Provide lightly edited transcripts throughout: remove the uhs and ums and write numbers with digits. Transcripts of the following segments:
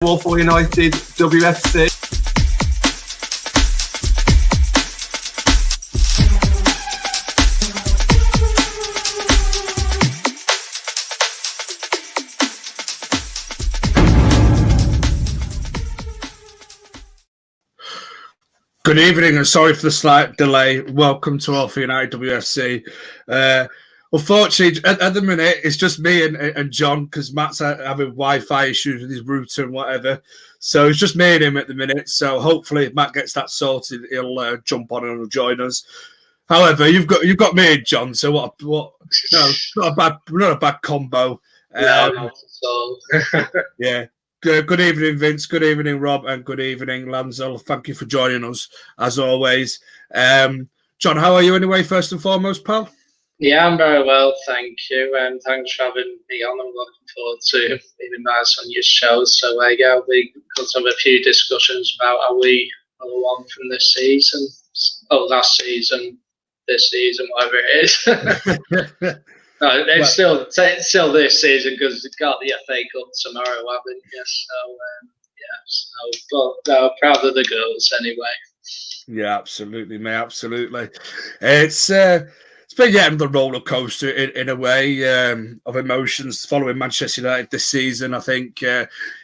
Liverpool United WFC. Good evening and sorry for the slight delay. Welcome to Liverpool United WFC. Unfortunately, at the minute, it's just me and John because Matt's having Wi-Fi issues with his router and whatever. So it's just me and him at the minute. So hopefully, if Matt gets that sorted, he'll jump on and he'll join us. However, you've got me and John. So what? No, not a bad combo. No, not at all. Yeah. Good evening, Vince. Good evening, Rob, and good evening, Lanzel. Thank you for joining us, as always. John, how are you anyway, first and foremost, pal? Yeah, I'm very well, thank you. Thanks for having me on. I'm looking forward to being nice on your show. So, we're going to have a few discussions about how we are on from this season. Last season, this season, whatever it is. No, it's still this season because we've got the FA Cup tomorrow, haven't you? But proud of the girls anyway. Yeah, absolutely, mate, absolutely. It's been another roller coaster in a way of emotions following Manchester United this season. I think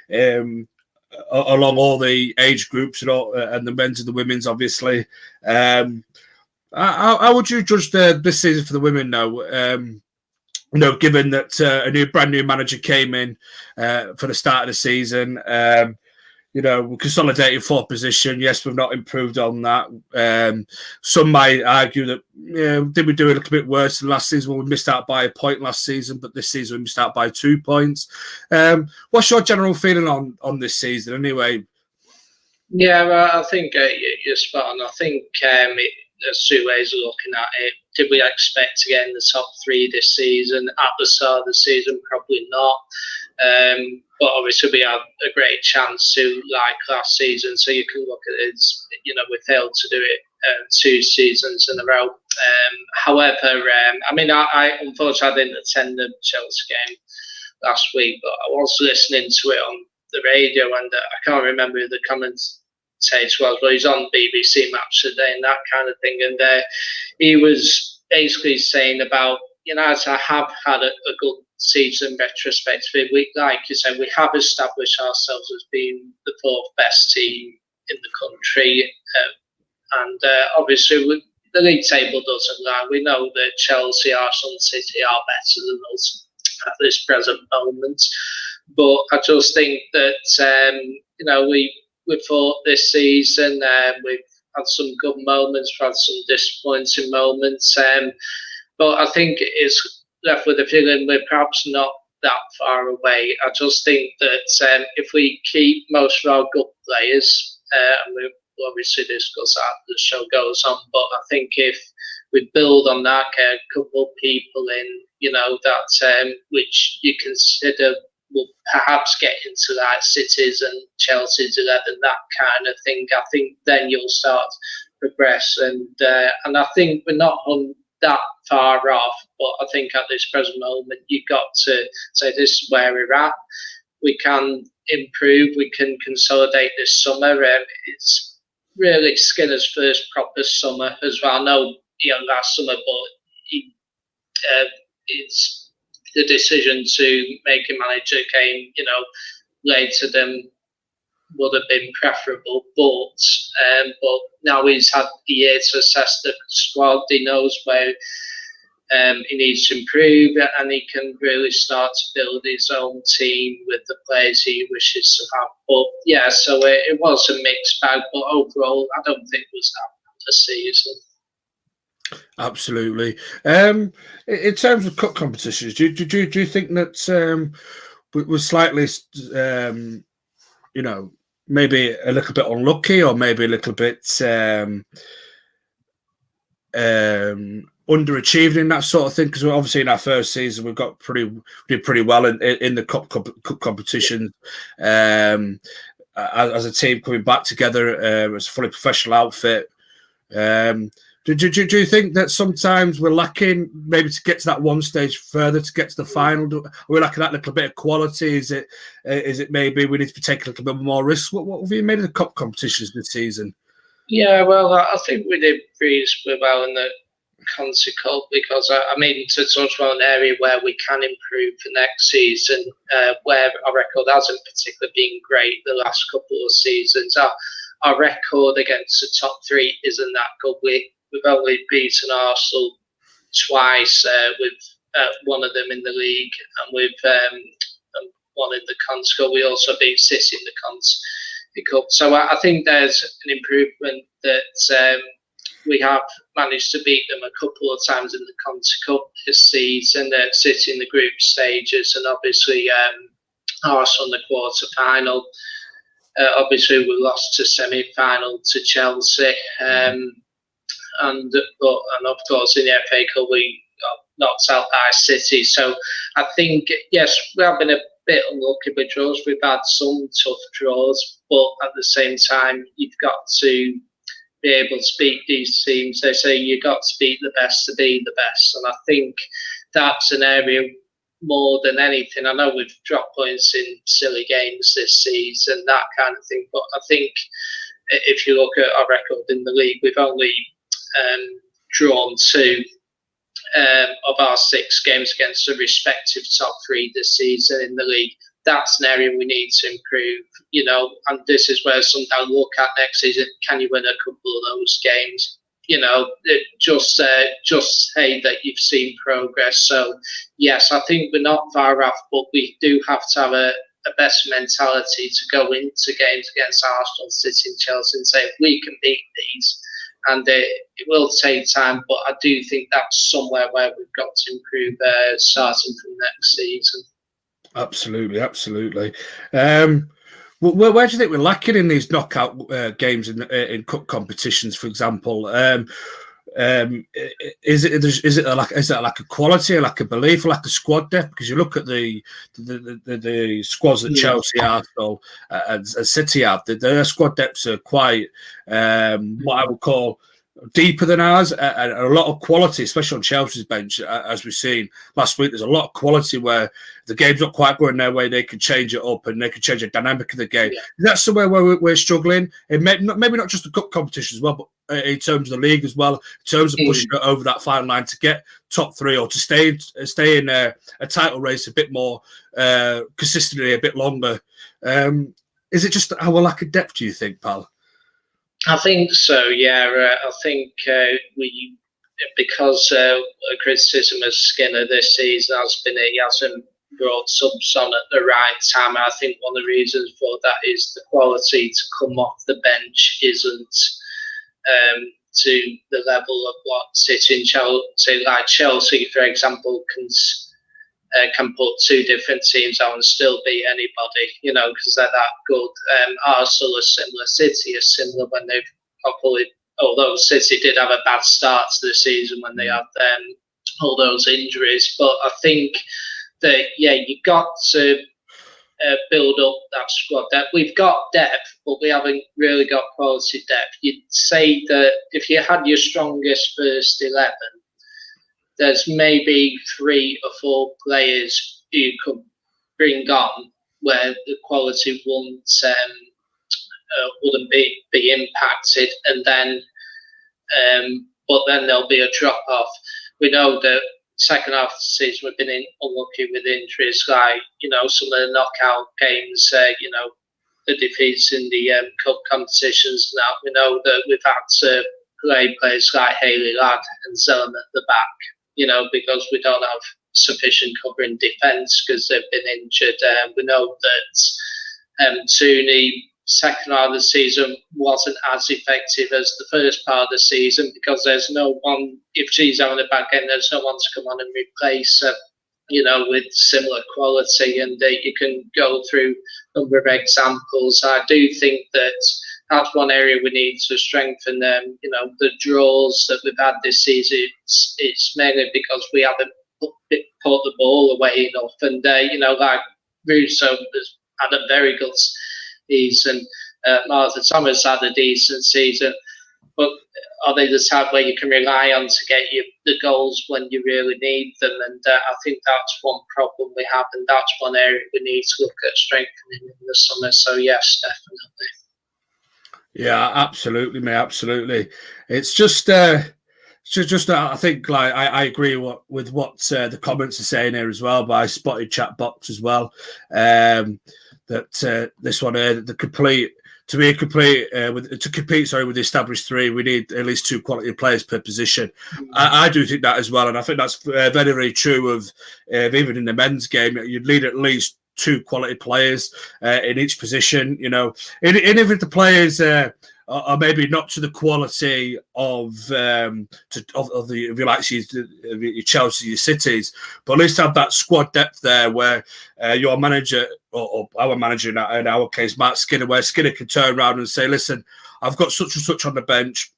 along all the age groups and the men's and the women's, obviously. How would you judge this season for the women now? Given that a brand new manager came in for the start of the season, we consolidated fourth position. Yes, we've not improved on that. Some might argue that did we do a little bit worse than last season when we missed out by a point last season, but this season we missed out by 2 points. What's your general feeling on this season anyway? Yeah, well, I think you're spot on. I think there's two ways of looking at it. Did we expect to get in the top three this season? At the start of the season, probably not. But obviously, we had a great chance to, like last season. So you can look at it as, we failed to do it 2 seasons in a row. However, I unfortunately didn't attend the Chelsea game last week, but I was listening to it on the radio, and I can't remember who the commentator was, but he's on BBC Match Today and that kind of thing. And he was basically saying about, as I have had a good season retrospectively, like you said, we have established ourselves as being the 4th best team in the country. And obviously, the league table doesn't lie. We know that Chelsea, Arsenal and City are better than us at this present moment. But I just think that, we thought this season we've had some good moments, we've had some disappointing moments. But I think it's left with the feeling we're perhaps not that far away. I just think that if we keep most of our good players, and we'll obviously discuss that as the show goes on, but I think if we build on that, a couple of people in, that which you consider will perhaps get into that Cities and Chelsea's 11, that kind of thing, I think then you'll start to progress. And I think we're not on that far off, but I think at this present moment, you've got to say this is where we're at. We can improve, we can consolidate this summer. It's really Skinner's first proper summer as well. I know last summer, but it's the decision to make a manager came, later than would have been preferable. But now he's had the year to assess the squad. He knows where he needs to improve, and he can really start to build his own team with the players he wishes to have. But yeah, so it was a mixed bag. But overall, I don't think it was that bad a season. Absolutely. In terms of cup competitions, do you think that we're slightly, maybe a little bit unlucky, or maybe a little bit underachieved in that sort of thing? Because obviously in our first season we did pretty well in the cup competition as a team coming back together as a fully professional outfit. Do you think that sometimes we're lacking maybe to get to that one stage further to get to the final? Are we lacking that little bit of quality? Is it maybe we need to take a little bit more risks? What have you made of the cup competitions this season? Yeah, well, I think we did reasonably well in the Conti Cup because, I mean, to touch on an area where we can improve for next season, where our record hasn't particularly been great the last couple of seasons. Our record against the top three isn't that good. We've only beaten Arsenal twice, with one of them in the league, and with one in the Conti Cup. We also beat City in the Conti Cup. So I think there's an improvement that we have managed to beat them a couple of times in the Conti Cup this season, City in the group stages, and obviously Arsenal in the quarter final. Obviously, we lost to semi-final to Chelsea, and of course in the FA Cup we got knocked out by City. So I think, yes, we have been a bit unlucky with draws. We've had some tough draws, but at the same time, you've got to be able to beat these teams. They say you got to beat the best to be the best, and I think that's an area more than anything. I know we've dropped points in silly games this season, that kind of thing, but I think if you look at our record in the league, we've only drawn 2 of our 6 games against the respective top 3 this season in the league. That's an area we need to improve, and this is where something I'll look at next season. Can you win a couple of those games? Just say that you've seen progress. So, yes, I think we're not far off, but we do have to have a better mentality to go into games against Arsenal, City and Chelsea and say, we can beat these. And it will take time, but I do think that's somewhere where we've got to improve starting from next season. Absolutely. Where do you think we're lacking in these knockout games in cup competitions, for example? Is it a lack of quality, a lack of belief, a lack of squad depth? Because you look at the squads that Chelsea, Arsenal, and City have, their squad depths are quite what I would call deeper than ours, and a lot of quality, especially on Chelsea's bench, as we've seen last week. There's a lot of quality where the game's not quite going their way, they can change it up and they can change the dynamic of the game. Yeah. That's somewhere where we're struggling. It maybe not just the cup competition as well, but in terms of the league as well, in terms of pushing it over that final line to get top 3 or to stay in a title race a bit more consistently, a bit longer. Is it just our lack of depth, do you think, pal? I think so, yeah. I think because criticism of Skinner this season has been he hasn't brought subs on at the right time. I think one of the reasons for that is the quality to come off the bench isn't to the level of what City and Chelsea, like Chelsea, for example, can put 2 different teams out and still beat anybody, because they're that good. Arsenal are similar, City are similar when they've probably, although City did have a bad start to the season when they had all those injuries. But I think that, you got to build up that squad depth. We've got depth, but we haven't really got quality depth. You'd say that if you had your strongest first 11, there's maybe 3 or 4 players you could bring on where the quality wouldn't be impacted, and then but then there'll be a drop off. We know that second half of the season we've been unlucky with injuries, like some of the knockout games, the defeats in the cup competitions. Now we know that we've had to play players like Haley Ladd and Zellum at the back, because we don't have sufficient cover in defence because they've been injured. We know that Tooney, second half of the season, wasn't as effective as the first part of the season because there's no one, if she's having a bad game, there's no one to come on and replace her, with similar quality. And you can go through a number of examples. I do think that that's one area we need to strengthen. The draws that we've had this season, it's mainly because we haven't put the ball away enough. And, like Russo has had a very good season. Martha Thomas had a decent season. but are they the type where you can rely on to get you the goals when you really need them? And I think that's one problem we have, and that's one area we need to look at strengthening in the summer. So yes, definitely. Yeah, absolutely, mate. Absolutely. It's just I think like I agree with what the comments are saying here as well by Spotted Chat Box as well. That this one here, to compete with the established three, we need at least 2 quality players per position. I do think that as well, and I think that's very, very true of even in the men's game. You'd need at least 2 quality players in each position. You know, and if the players are maybe not to the quality of the if you like your Chelsea, your Cities, but at least have that squad depth there where your manager or our manager in our case, Matt Skinner, where Skinner can turn around and say, "Listen, I've got such and such on the bench.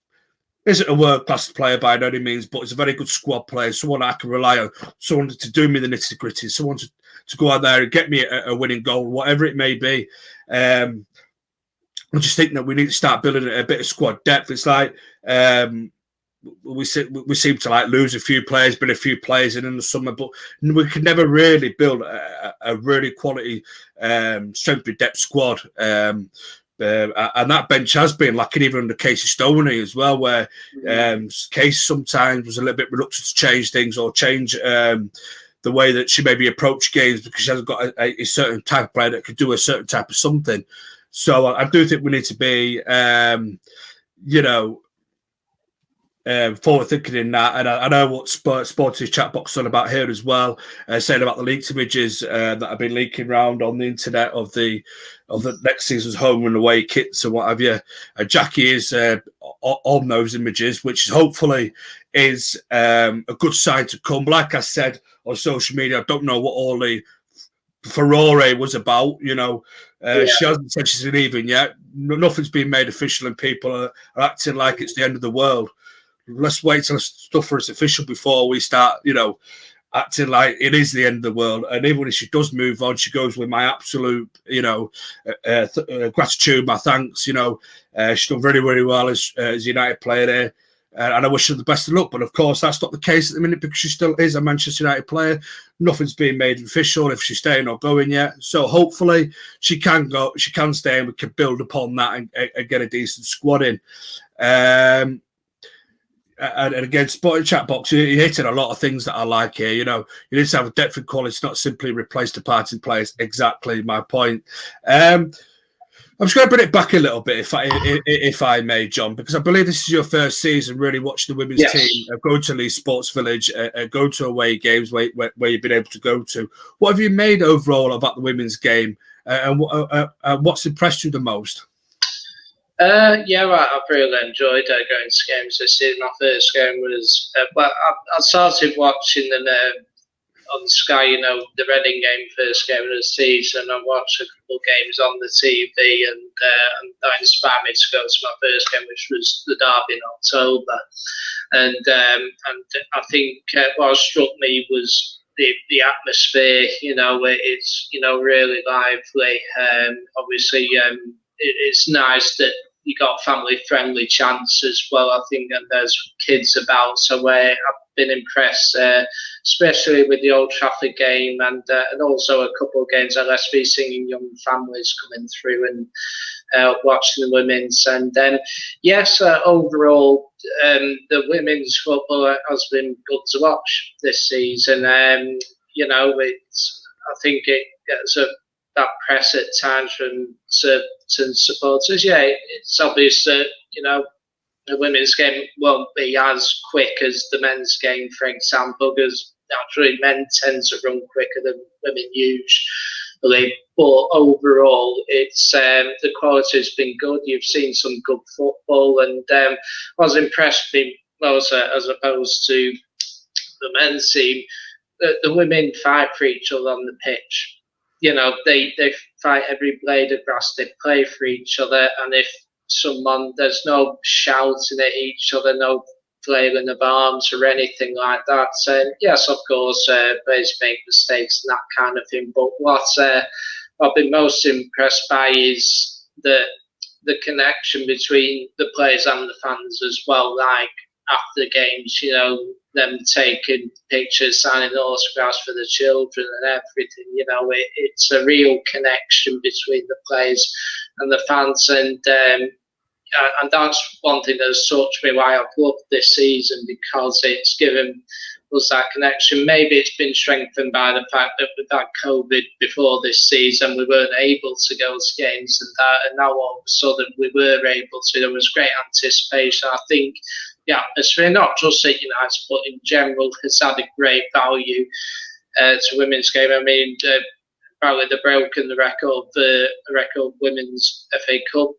Isn't a world-class player by any means, but it's a very good squad player, someone I can rely on, someone to do me the nitty-gritty, someone to go out there and get me a winning goal, whatever it may be." I just think that we need to start building a bit of squad depth. It's like we seem to like lose a few players, but a few players in the summer, but we can never really build a really quality strength and depth squad. And that bench has been lacking even under Casey Stoney as well, where Casey sometimes was a little bit reluctant to change things or change the way that she maybe approached games because she hasn't got a certain type of player that could do a certain type of something. So I do think we need to be, forward thinking in that. And I know what Sporty Chat Box is on about here as well, saying about the leaked images that have been leaking around on the internet of the next season's home and away kits and what have you. Jackie is on those images, which hopefully is a good sign to come. Like I said on social media, I don't know what all the furore was about. She hasn't said she's leaving yet. Nothing's been made official, and people are acting like it's the end of the world. Let's wait till stuff is official before we start, acting like it is the end of the world. And even if she does move on, she goes with my absolute, gratitude, my thanks. She's done very, very well as a United player there. And I wish her the best of luck. But of course, that's not the case at the minute because she still is a Manchester United player. Nothing's been made official if she's staying or going yet. So hopefully she can go, she can stay, and we can build upon that and get a decent squad in. And again, Spotted Chat Box, you're hitting a lot of things that I like here. You need to have a depth and quality, not simply replace departing players. Exactly my point. I'm just going to bring it back a little bit, if I may, John, because I believe this is your first season really watching the women's team go to Leeds Sports Village, go to away games where you've been able to go to. What have you made overall about the women's game, and what's impressed you the most? I've really enjoyed going to games this season. My first game was, I started watching them on Sky, the Reading game, first game of the season. I watched a couple of games on the TV, and that inspired me to go to my first game, which was the derby in October. And I think what struck me was the atmosphere. It's really lively. Obviously, it's nice that you got family-friendly chants as well, I think, and there's kids about. So I've been impressed, especially with the Old Trafford game and also a couple of games at SB, seeing young families coming through and watching the women's. And overall, the women's football has been good to watch this season. I think it gets that press at times from certain supporters. It's obvious that the women's game won't be as quick as the men's game, for example, because naturally men tend to run quicker than women usually. But overall, it's the quality has been good. You've seen some good football, and I was impressed as opposed to the men's team. The women fight for each other on the pitch. They fight every blade of grass. They play for each other, and if there's no shouting at each other, no flailing of arms or anything like that. So yes, of course, players make mistakes and that kind of thing. But what I've been most impressed by is that the connection between the players and the fans as well. Like after the games, you know, them taking pictures, signing autographs for the children and everything. You know, it's a real connection between the players and the fans, and that's one thing that's touched me why I've loved this season, because it's given us that connection. Maybe it's been strengthened by the fact that with that COVID before this season, we weren't able to go to games and that, and now all of a sudden we were able to. There was great anticipation. I think the atmosphere, not just at United, but in general, has had a great value to women's game. I mean, probably they've broken the record women's FA Cup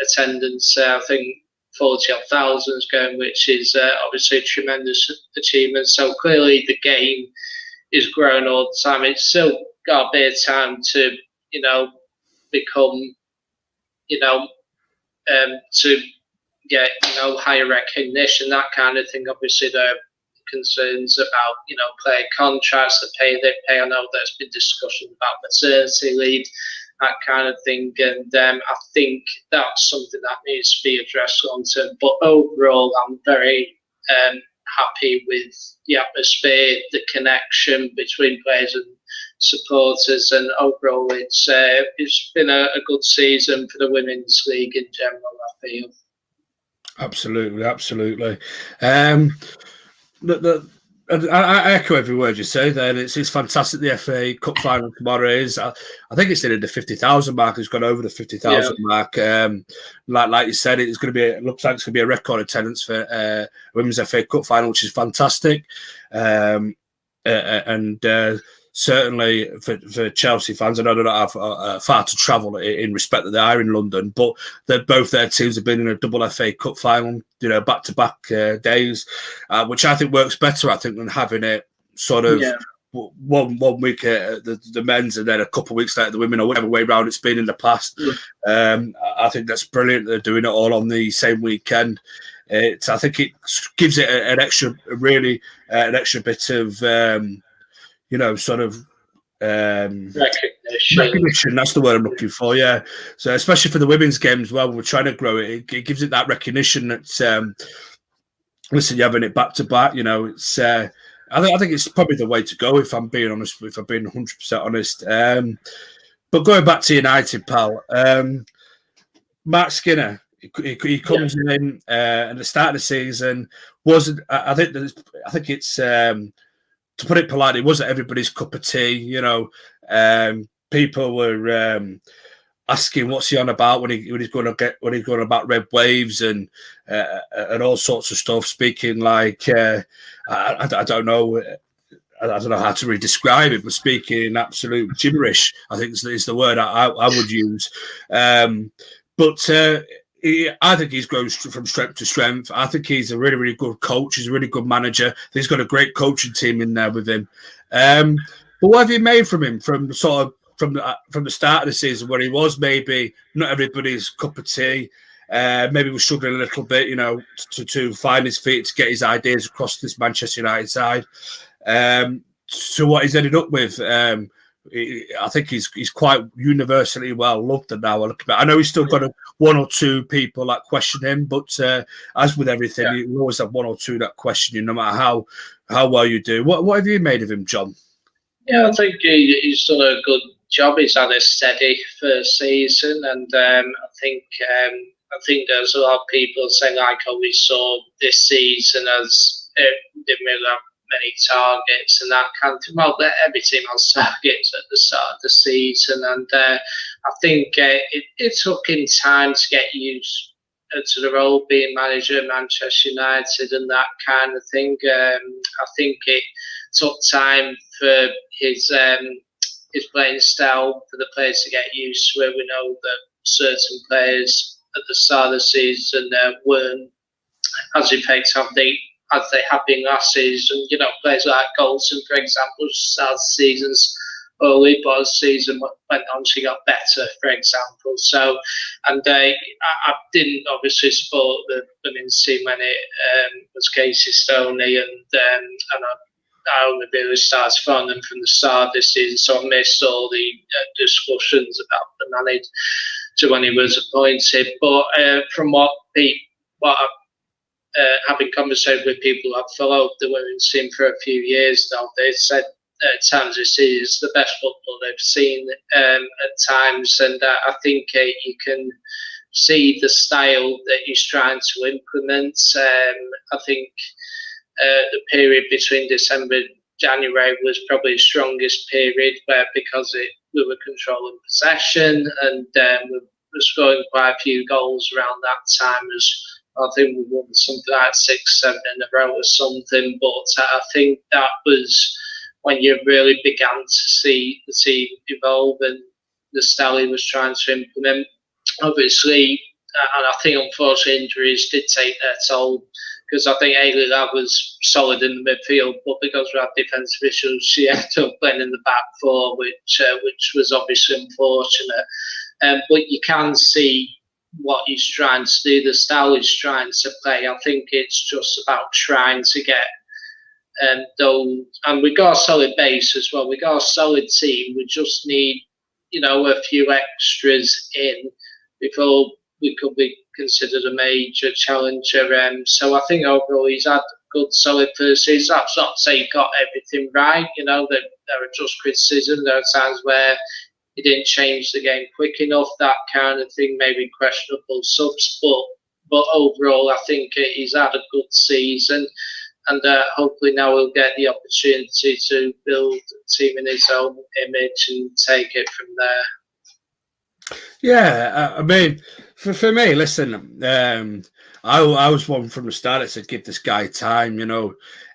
attendance. I think 40,000 is going, which is obviously a tremendous achievement. So clearly the game is growing all the time. It's still got a bit of time to, you know, become, you know, to get, you know, higher recognition, that kind of thing. Obviously there are concerns about, you know, player contracts, the pay they pay. I know there's been discussion about maternity leave, that kind of thing, and I think that's something that needs to be addressed long term. But overall, I'm very happy with the atmosphere, the connection between players and supporters, and overall, it's been a good season for the Women's League in general, I feel. Absolutely. I echo every word you say there. It's fantastic. The FA Cup final tomorrow is. I think it's near the 50,000 mark. It's gone over the 50,000 mark. Like you said, it's going to be. It looks like it's going to be a record attendance for Women's FA Cup final, which is fantastic. And certainly for Chelsea fans, I know they don't have far to travel in respect that they are in London, but both their teams have been in a double FA Cup final, you know, back-to-back days, which I think works better, I think, than having it sort of one week the men's and then a couple of weeks later the women, or whatever way round it's been in the past. I think that's brilliant. They're doing it all on the same weekend. I think it gives it an extra bit of you know, sort of recognition. That's the word I'm looking for. Yeah. So especially for the women's game as well, we're trying to grow it. It gives it that recognition that listen, you're having it back to back. You know, it's. I think it's probably the way to go. If I'm being honest, if I'm being 100% honest. But going back to United, pal, Mark Skinner. He comes in at the start of the season. Wasn't I think it's. To put it politely, it wasn't everybody's cup of tea. You know, people were asking what's he on about when he's going about red waves and all sorts of stuff. Speaking like I don't know. I don't know how to really describe it, but speaking absolute gibberish, I think is the word I would use. But I think he's grown from strength to strength. I think he's a really, really good coach. He's a really good manager. He's got a great coaching team in there with him. But what have you made from him from the start of the season, where he was maybe not everybody's cup of tea? Maybe was struggling a little bit, you know, to find his feet, to get his ideas across this Manchester United side. So what he's ended up with. I think he's quite universally well loved now. I know he's still got one or two people that question him, but as with everything, you always have one or two that question you, no matter how well you do. What have you made of him, John? Yeah, I think he's done a good job. He's had a steady first season, and I think there's a lot of people saying like, "Oh, we saw this season as didn't really have many targets and that kind of thing." Well, every team has targets at the start of the season, and I think it took him time to get used to the role, being manager at Manchester United and that kind of thing. I think it took time for his playing style, for the players to get used to it. We know that certain players at the start of the season weren't as effective as they have been last season. You know, players like Goalkeeper, for example, started seasons early, but as the season went on, she got better, for example. So, and I didn't obviously support the women's team when it was Casey Stoney, and I only really started following them from the start of this season, so I missed all the discussions about the to when he was appointed. But from what having conversations with people who have followed the women's team for a few years now, they said at times this is the best football they've seen at times, and I think you can see the style that he's trying to implement. I think the period between December and January was probably the strongest period, because we were controlling possession and we were scoring quite a few goals around that time. I think we won something like 6-7 in a row or something, but I think that was when you really began to see the team evolve and the style he was trying to implement. Obviously, and I think unfortunately injuries did take their toll, because I think Ailey Ladd was solid in the midfield, but because we had defensive issues, she ended up playing in the back four, which was obviously unfortunate. But you can see what he's trying to do, the style he's trying to play. I think it's just about trying to get those, and we got a solid base as well. We got a solid team. We just need, a few extras in before we could be considered a major challenger. So I think overall he's had a good, solid first season. That's not to say he got everything right. There are just criticism. There are times where he didn't change the game quick enough, that kind of thing, maybe questionable subs. But overall, I think he's had a good season. And hopefully now he'll get the opportunity to build a team in his own image and take it from there. Yeah, I mean, for me, listen, I was one from the start that said give this guy time.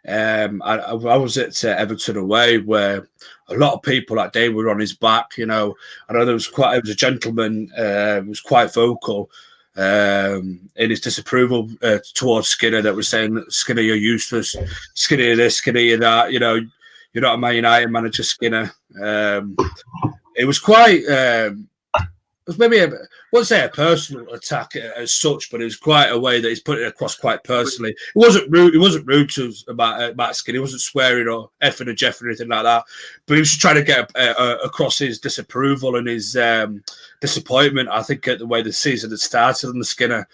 I was at Everton away where a lot of people that day were on his back. I know there was a gentleman who was quite vocal in his disapproval towards Skinner, that was saying, Skinner, you're useless, Skinner, you're this, Skinner, you're that, you're not a Man United manager, Skinner. It was quite, it was maybe, I wouldn't say a personal attack as such, but it was quite a way that he's put it across quite personally. It wasn't rude to us about Skinner. He wasn't swearing or effing or jeffing or anything like that. But he was trying to get across his disapproval and his disappointment, I think, at the way the season had started on the Skinner.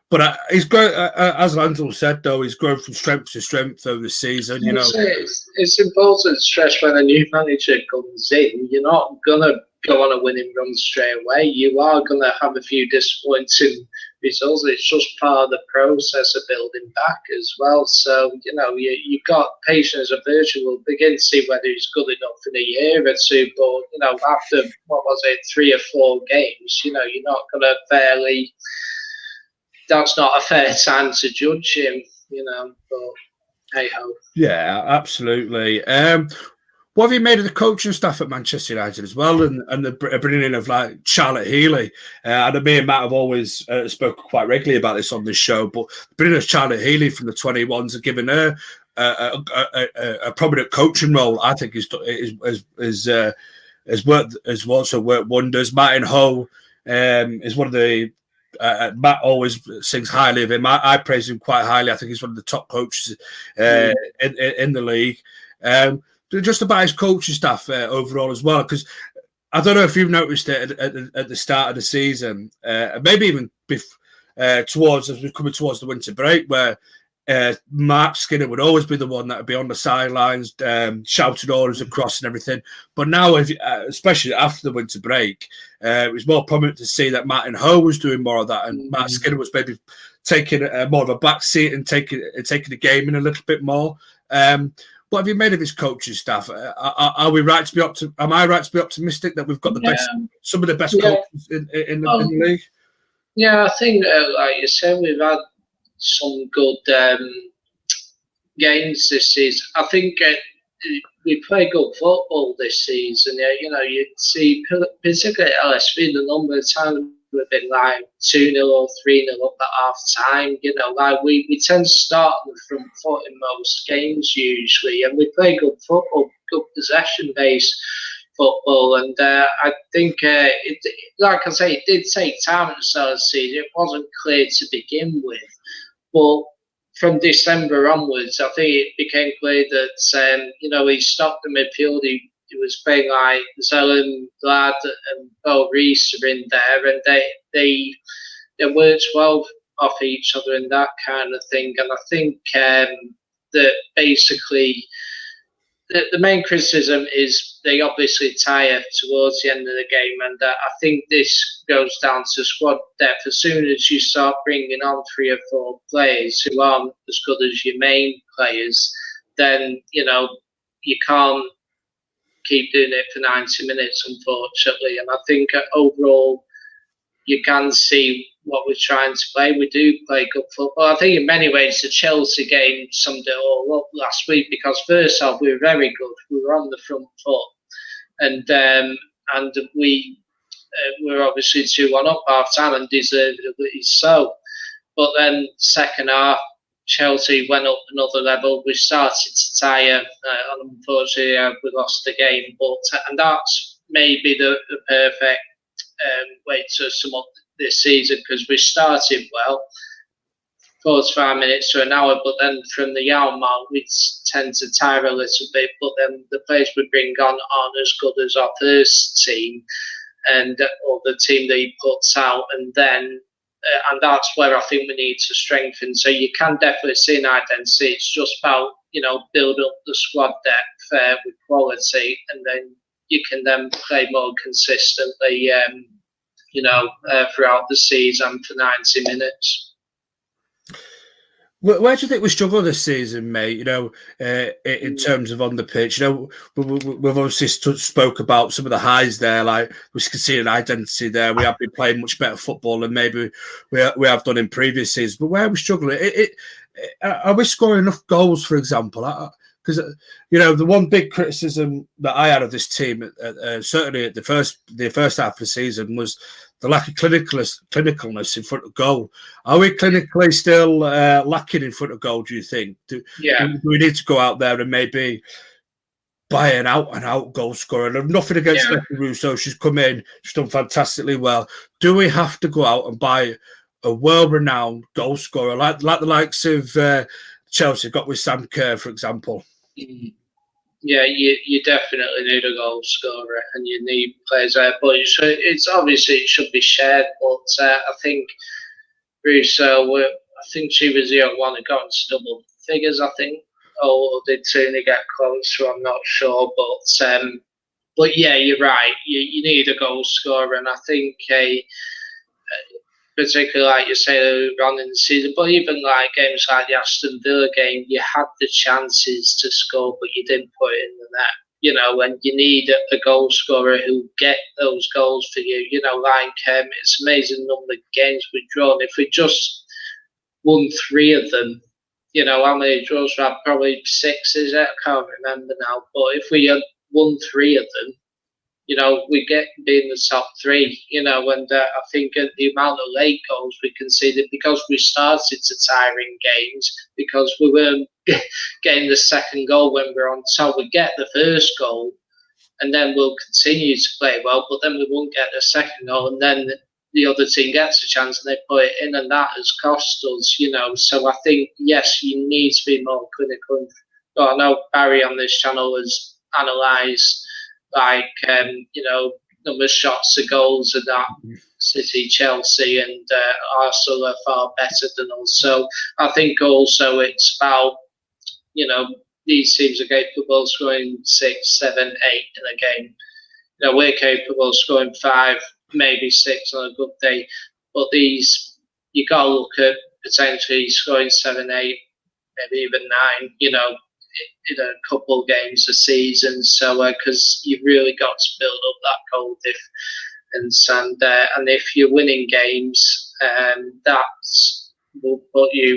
But he's grown, as Landell said, though, he's grown from strength to strength over the season. It's important to stress when a new manager comes in, you're not going to go on a winning run straight away. You are going to have a few disappointing results. It's just part of the process of building back as well. So, you've got patience a virtue. We'll begin to see whether he's good enough in a year or two. But, after, 3 or 4 games, you're not going to fairly... That's not a fair time to judge him, but hey-ho. Yeah, absolutely. What have you made of the coaching staff at Manchester United as well, and the bringing in of like Charlotte Healy? And me and Matt have always spoken quite regularly about this on this show, but bringing in Charlotte Healy from the 21s and giving her a prominent coaching role, I think has also worked wonders. Martin Ho is one of the Matt always sings highly of him. I praise him quite highly. I think he's one of the top coaches in the league. Just about his coaching staff overall as well, because I don't know if you've noticed it at the start of the season, maybe even as we're coming towards the winter break, where Mark Skinner would always be the one that would be on the sidelines, shouting orders across and everything. But now, especially after the winter break, it was more prominent to see that Martin Ho was doing more of that, and Mark Skinner was maybe taking more of a back seat and taking the game in a little bit more. What have you made of his coaching staff? Are we right to be am I right to be optimistic that we've got some of the best coaches in the league? Yeah, I think, like you said, we've had some good games this season. I think we play good football this season. You'd see, particularly at LSV, the number of times we've been like 2-0 or 3-0 up at half time. We tend to start on the front foot in most games usually, and we play good football, good possession based football. And I think, like I say, it did take time at the start of the season. It wasn't clear to begin with, but from December onwards, I think it became clear that he stopped the midfield. He it was playing like Zelen, Glad, and Bo Reese are in there, and they worked well off each other and that kind of thing. And I think that basically the main criticism is they obviously tire towards the end of the game, and I think this goes down to squad depth. As soon as you start bringing on 3 or 4 players who aren't as good as your main players, then you can't keep doing it for 90 minutes, unfortunately. And I think overall you can see what we're trying to play. We do play good football. I think in many ways the Chelsea game summed it all up last week, because first off, we were very good. We were on the front foot, and we were obviously 2-1 up half time, and deservedly so. But then second half, Chelsea went up another level. We started to tire, and unfortunately we lost the game. And that's maybe the perfect way to sum up this season, because we started well, 45 minutes to an hour, but then from the hour mark we tend to tire a little bit. But then the players we bring on aren't as good as our first team or the team that he puts out, and that's where I think we need to strengthen. So you can definitely see an identity. It's just about build up the squad depth with quality, and then you can then play more consistently, throughout the season for 90 minutes. Where do you think we struggle this season, mate? In terms of on the pitch, we've obviously spoke about some of the highs there. Like we can see an identity there. We have been playing much better football than maybe we have done in previous seasons. But where are we struggling? Are we scoring enough goals, for example? Because the one big criticism that I had of this team, certainly at the first half of the season, was the lack of clinicalness in front of goal. Are we clinically still lacking in front of goal, do you think? Do we need to go out there and maybe buy an out-and-out goal scorer? And nothing against Becky Russo. She's come in. She's done fantastically well. Do we have to go out and buy a world-renowned goal scorer like the likes of Chelsea got with Sam Kerr, for example? Yeah, you definitely need a goal scorer, and you need players there. But it's obviously it should be shared. But I think Russo, I think she was the only one who got into double figures. I think, or did Tony get close? So I'm not sure. But yeah, you're right. You need a goal scorer, and I think particularly like you say earlier on in the season, but even like games like the Aston Villa game, you had the chances to score, but you didn't put it in the net. And you need a goal scorer who get those goals for you. It's amazing number of games we've drawn. If we just won 3 of them, how many draws we had? Probably 6, is it? I can't remember now. But if we had won 3 of them, we get be in the top 3, and I think the amount of late goals we conceded, because we started to tire in games, because we weren't getting the second goal when we're on top. We get the first goal, and then we'll continue to play well, but then we won't get the second goal, and then the other team gets a chance and they put it in, and that has cost us, So I think, yes, you need to be more clinical. But I know Barry on this channel has analysed number of shots to goals of that City, Chelsea, and Arsenal are far better than us. So I think also it's about, these teams are capable of scoring 6, 7, 8 in a game. We're capable of scoring 5, maybe 6 on a good day. But these, you got to look at potentially scoring 7, 8, maybe even 9, in a couple of games a season, so because you've really got to build up that goal difference, and if you're winning games, that will put you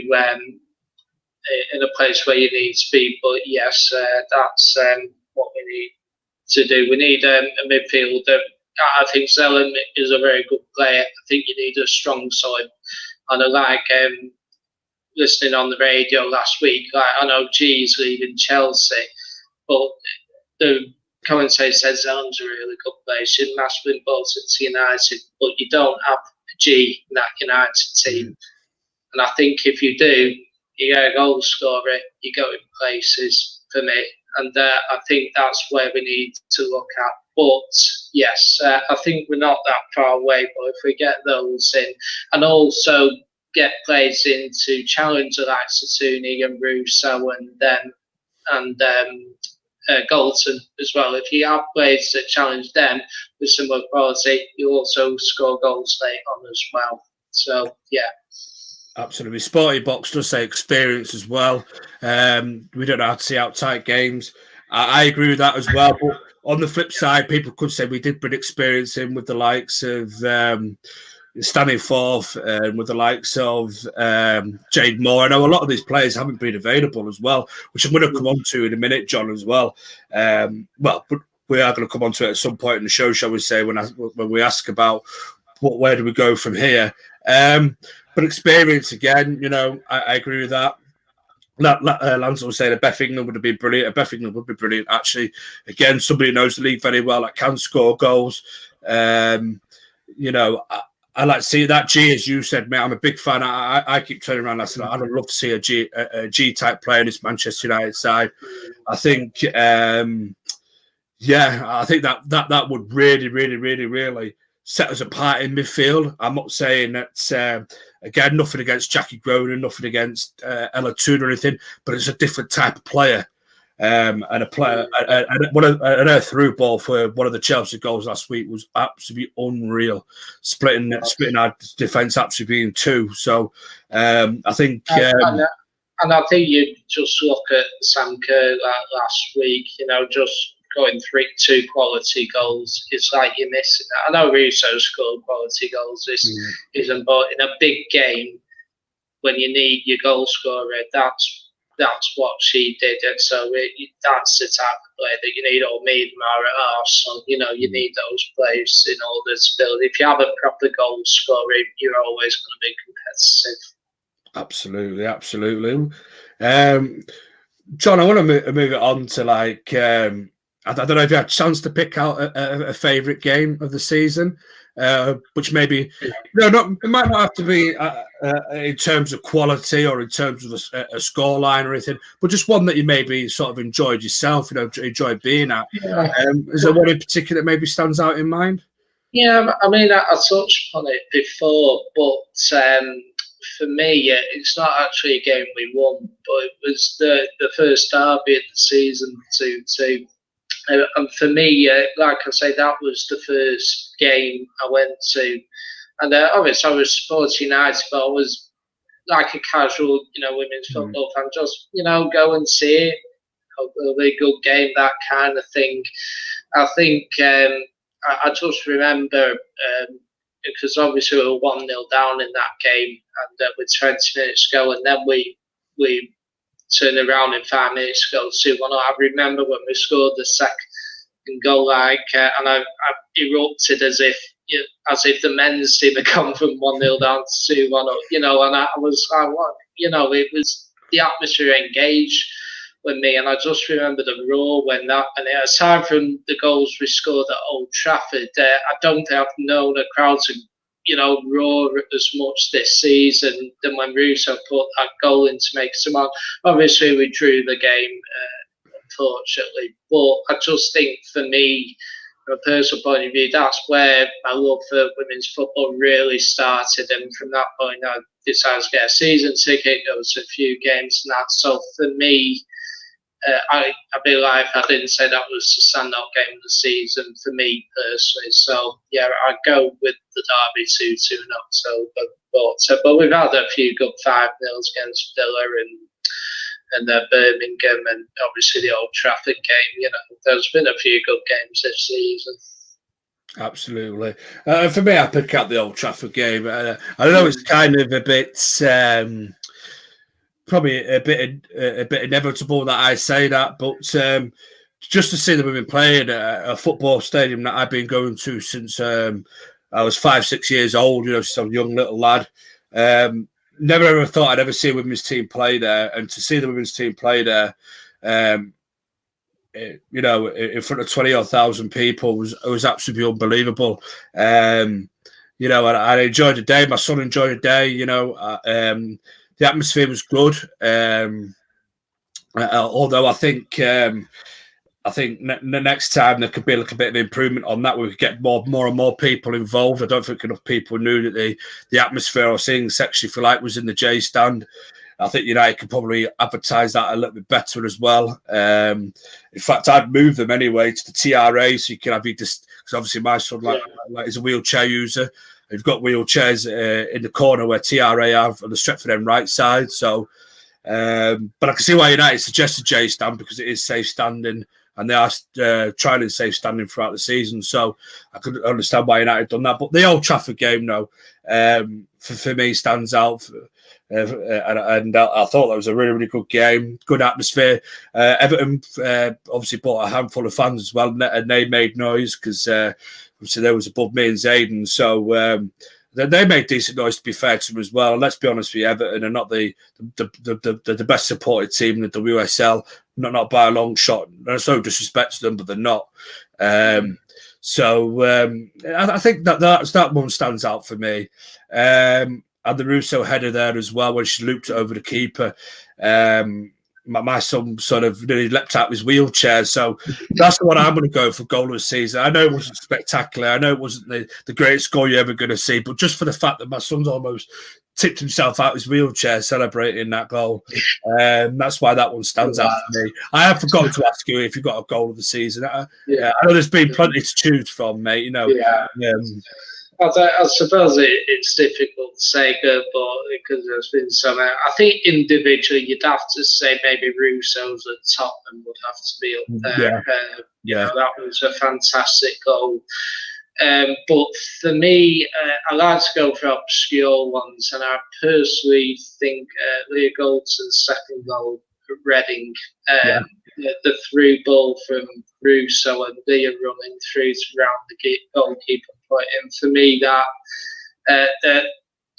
in a place where you need to be. But yes, that's what we need to do. We need a midfielder. I think Zelen is a very good player. I think you need a strong side, and I like listening on the radio last week, I know G's leaving Chelsea, but the commentator said Zelen's a really good player. She's massively important to United, but you don't have G in that United team. And I think if you do, you get a goal scorer, you go in places for me. I think that's where we need to look at. But yes, I think we're not that far away. But if we get those in, and also get players in to challenge the likes of Tooney and Russo and Galton as well. If you have players that challenge them with similar quality, you also score goals late on as well. So yeah. Absolutely. Sporty Box does say experience as well. We don't know how to see out tight games. I agree with that as well. But on the flip side, people could say we did bring experience in with the likes of standing fourth with the likes of Jade Moore. I know a lot of these players haven't been available as well, which I'm going to come on to in a minute, John, as well. But we are going to come on to it at some point in the show, shall we say, when we ask about where do we go from here. But experience again, I agree with that. Lance was saying a Beth England would have been brilliant. A Beth England would be brilliant, actually. Again, somebody who knows the league very well, that can score goals. I like to see that. G, as you said, mate, I'm a big fan. I keep turning around. I said I'd love to see a G type player in this Manchester United side. I think, I think that would really, really, really, really set us apart in midfield. I'm not saying that. Again, nothing against Jackie Groenen, nothing against Ella Toon or anything, but it's a different type of player. And a player, and her through ball for one of the Chelsea goals last week was absolutely unreal, splitting our defence absolutely in two. So I think, and I think you just look at Sam Kerr last week. Just going 2 quality goals, it's like you're missing that. I know Russo scored quality goals isn't, but in a big game when you need your goal scorer, that's what she did. And so that's the type of player that you need. Or Miedemar at Arsenal, you need those players in order to build. If you have a proper goal scorer, you're always going to be competitive. Absolutely. John, I want to move it on to I don't know if you had a chance to pick out a favourite game of the season, which maybe it might not have to be in terms of quality or in terms of a scoreline or anything, but just one that you maybe sort of enjoyed yourself, enjoyed being at. Yeah. Is there one in particular that maybe stands out in mind? Yeah, I mean, I touched on it before, but for me, it's not actually a game we won, but it was the first derby of the season to. And for me, like I say, that was the first game I went to. And obviously I was supporting United, but I was like a casual, women's football fan. Just, go and see it. Hopefully a good game, that kind of thing. I think I just remember, because obviously we were 1-0 down in that game, and with 20 minutes to go, and then we turned around in 5 minutes to go 2-1. I remember when we scored the second goal, and I erupted as if the men's team had come from 1-0 down to 2-1, and I was it was the atmosphere engaged with me, and I just remember the roar when that, and aside from the goals we scored at Old Trafford, I don't think I've known a crowd to roar as much this season than when Russo put that goal in to make some on. Obviously, we drew the game, unfortunately, but I just think for me, from a personal point of view, that's where my love for women's football really started. And from that point, I decided to get a season ticket, go to a few games and that. So for me, I'd be like, I didn't say that was the standout game of the season for me personally. So yeah, I'd go with the derby 2-2 in October. But we've had a few good 5-0s against Villa and Birmingham, and obviously the Old Trafford game. There's been a few good games this season. Absolutely. For me, I pick out the Old Trafford game. I know it's kind of a bit. Probably a bit inevitable that I say that, but just to see the women playing at a football stadium that I've been going to since I was 5-6 years old, since I was a young little lad. Never ever thought I'd ever see a women's team play there, and to see the women's team play there, in front of 20,000 people was absolutely unbelievable. And I enjoyed the day. My son enjoyed the day. The atmosphere was good. Although I think next time there could be a little bit of improvement on that. We could get more and more people involved. I don't think enough people knew that the atmosphere or seeing section, if you like, was in the J stand. I think United could probably advertise that a little bit better as well. In fact, I'd move them anyway to the TRA so you can have because obviously my son like is a wheelchair user. You've got wheelchairs in the corner where TRA have on the Stretford End right side. So, but I can see why United suggested J stand because it is safe standing. And they are trying to safe standing throughout the season. So I could understand why United done that. But the Old Trafford game, though, for me stands out. And I thought that was a really, really good game. Good atmosphere. Everton obviously brought a handful of fans as well. And they made noise because obviously there was above me and Zayden. So they made decent noise, to be fair to them as well. And let's be honest with you, Everton are not the best supported team in the WSL. Not by a long shot. There's no disrespect to them, but they're not. So I think that one stands out for me. And the Russo header there as well, when she looped it over the keeper. My son sort of nearly leapt out of his wheelchair. So that's what I'm going to go for goal of the season. I know it wasn't spectacular. I know it wasn't the greatest score you're ever going to see. But just for the fact that my son's almost tipped himself out of his wheelchair celebrating that goal, that's why that one stands out for me. I have forgotten to ask you if you got a goal of the season. I know there's been plenty to choose from, mate. You know. I suppose it's difficult to say good, but because there's been so many. I think individually you'd have to say maybe Russo's at Tottenham would have to be up there. You know, that was a fantastic goal. But for me, I like to go for obscure ones, and I personally think Leah Goldson's second goal for Reading, the through ball from Russo and Leah running through to round the goalkeeper point. And for me,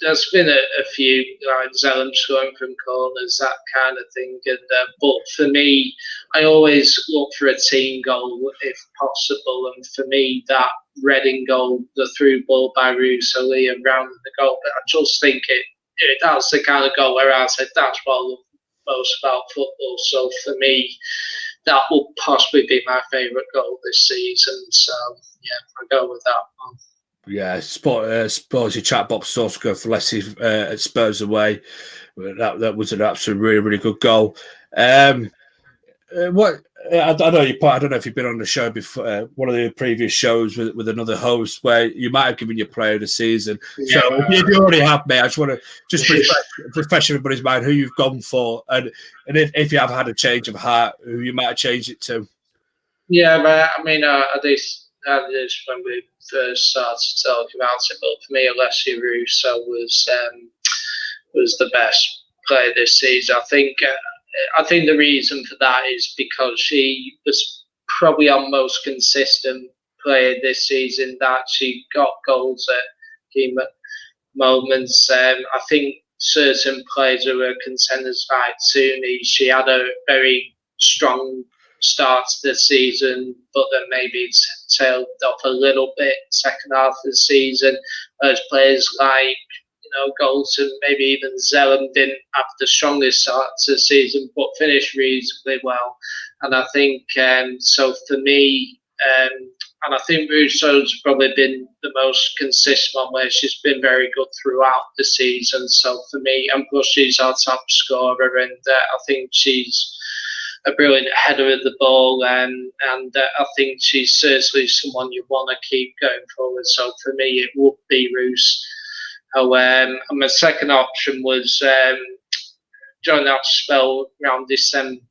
there's been a few, like Zellum scoring from corners, that kind of thing. And, but for me, I always look for a team goal if possible. And for me, that Reading goal, the through ball by Russo, Leah rounding the goal, but I just think that's the kind of goal where I said that's what I love most about football. So for me, that will possibly be my favourite goal this season. So yeah, I go with that one. Yeah, suppose your chat box also go for Leslie at Spurs away. That was an absolute really, really good goal. I don't know if you've been on the show before, one of the previous shows with another host where you might have given your player of the season. Yeah. So if you already have, mate, I just want to refresh everybody's mind who you've gone for, and if you have had a change of heart, who you might have changed it to. Yeah, but I mean, at least when we first started talking about it, but for me, Alessia Russo was the best player this season. I think the reason for that is because she was probably our most consistent player this season, that she got goals at key moments. I think certain players who were contenders like Tooney, she had a very strong start to the season, but then maybe tailed off a little bit second half of the season. Those players like Golden, maybe even Zellum didn't have the strongest start to the season, but finished reasonably well. And I think, so for me, and I think Russo's probably been the most consistent one where she's been very good throughout the season. So for me, and plus she's our top scorer, and I think she's a brilliant header of the ball, and I think she's certainly someone you want to keep going forward. So for me, it would be Russo. And my second option was during that spell around December,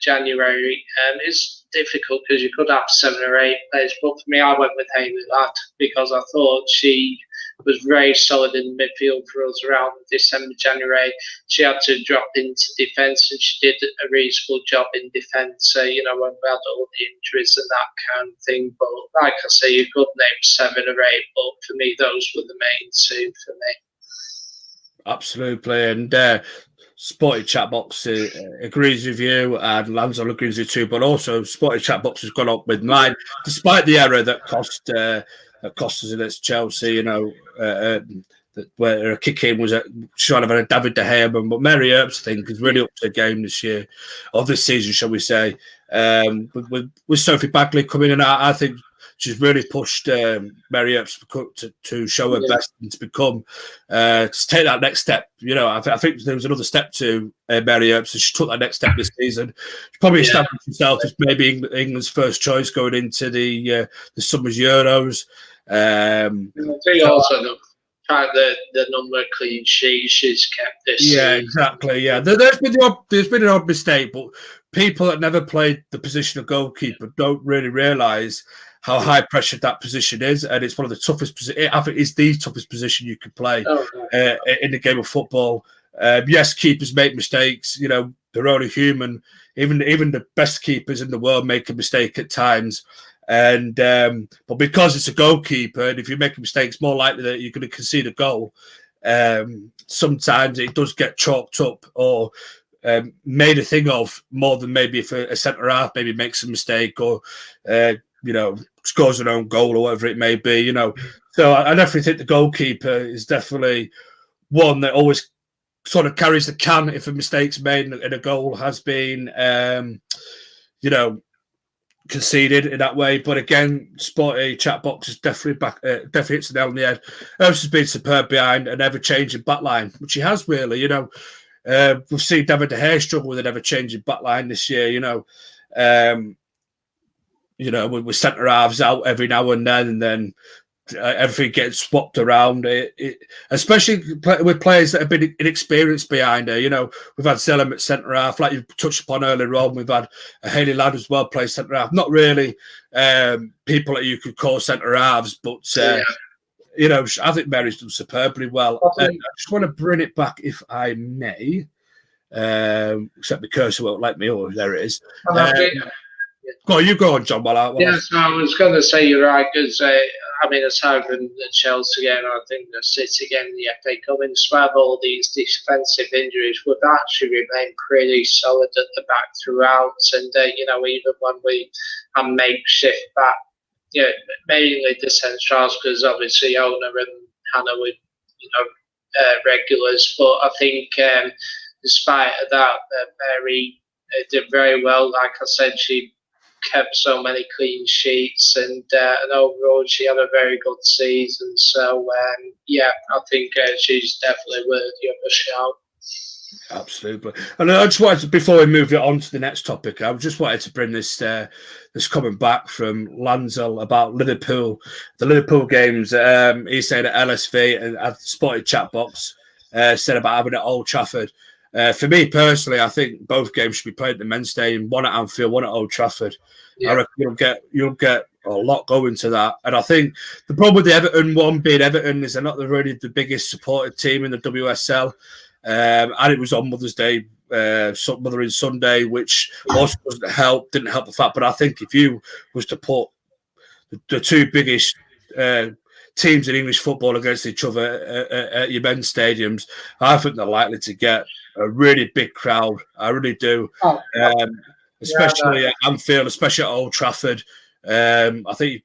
January. It's difficult because you could have 7 or 8 players, but for me, I went with Hayley Ladd because I thought she was very solid in midfield for us around December, January. She had to drop into defence, and she did a reasonable job in defence, when we had all the injuries and that kind of thing. But like I say, you could name 7 or 8, but for me, those were the main 2 for me. Absolutely. And Sporty Chatbox agrees with you, and Lanzol agrees with you too, but also Sporty Chatbox has gone up with mine, despite the error that cost cost us against Chelsea. You know, where a kick in was trying to have a David De Gea, but Mary Earps, I think, is really up to the game this year, or this season, shall we say. With Sophie Bagley coming in, I think she's really pushed Mary Earps to show her best and to become, to take that next step. You know, I think there was another step to Mary Earps, and she took that next step this season. She probably established herself as maybe England's first choice going into the Summer's Euros. I think also the fact that the number of clean sheets she's kept this season. Exactly. Yeah, there's been an odd mistake, but people that never played the position of goalkeeper don't really realise how high pressured that position is, and it's one of the toughest positions. I think it's the toughest position you could play in the game of football. Yes, keepers make mistakes. You know, they're only human. Even the best keepers in the world make a mistake at times. And but because it's a goalkeeper, and if you make a mistake, it's more likely that you're going to concede a goal. Sometimes it does get chalked up or made a thing of more than maybe if a centre half maybe makes a mistake or you know, scores an own goal or whatever it may be. You know, so I definitely think the goalkeeper is definitely one that always sort of carries the can if a mistake's made and a goal has been, you know, conceded in that way. But again, Sporty chat box is definitely hits the nail on the head. Else has been superb behind an ever-changing backline, which he has really. You know, we've seen David De Gea struggle with an ever-changing backline this year. You know, with centre halves out every now and then everything gets swapped around. Especially with players that have been inexperienced behind her. You know, we've had Zellum at centre half, like you touched upon earlier on. We've had a Hayley Ladd as well play centre half. Not really people that you could call centre halves, but you know, I think Mary's done superbly well. I just want to bring it back, if I may. Except the cursor won't let me. Oh, there it is. Go on, John. Yes, I was going to say you're right, because I mean, aside from the Chelsea game, I think the City game, the FA Cup, in spite of all these defensive injuries, we've actually remained pretty solid at the back throughout. And you know, even when we have makeshift back, mainly the centrals, because obviously Ona and Hannah were, you know, regulars. But I think, despite that, Mary did very well. Like I said, she kept so many clean sheets, and overall she had a very good season. So I think she's definitely worthy of a shout. Absolutely. And I just wanted to, before we move it on to the next topic, I just wanted to bring this comment back from Lanzel about Liverpool, the Liverpool games. He said at LSV and at Spotted Chat Box said about having it at Old Trafford. For me personally, I think both games should be played at the men's stadium, one at Anfield, one at Old Trafford. I reckon you'll get a lot going to that. And I think the problem with the Everton one being Everton is they're not really the biggest supported team in the WSL. And it was on Mother's Day, Mothering Sunday, which also didn't help the fact. But I think if you was to put the two biggest teams in English football against each other at your men's stadiums, I think they're likely to get a really big crowd. I really do. Especially at Anfield, especially at Old Trafford. I think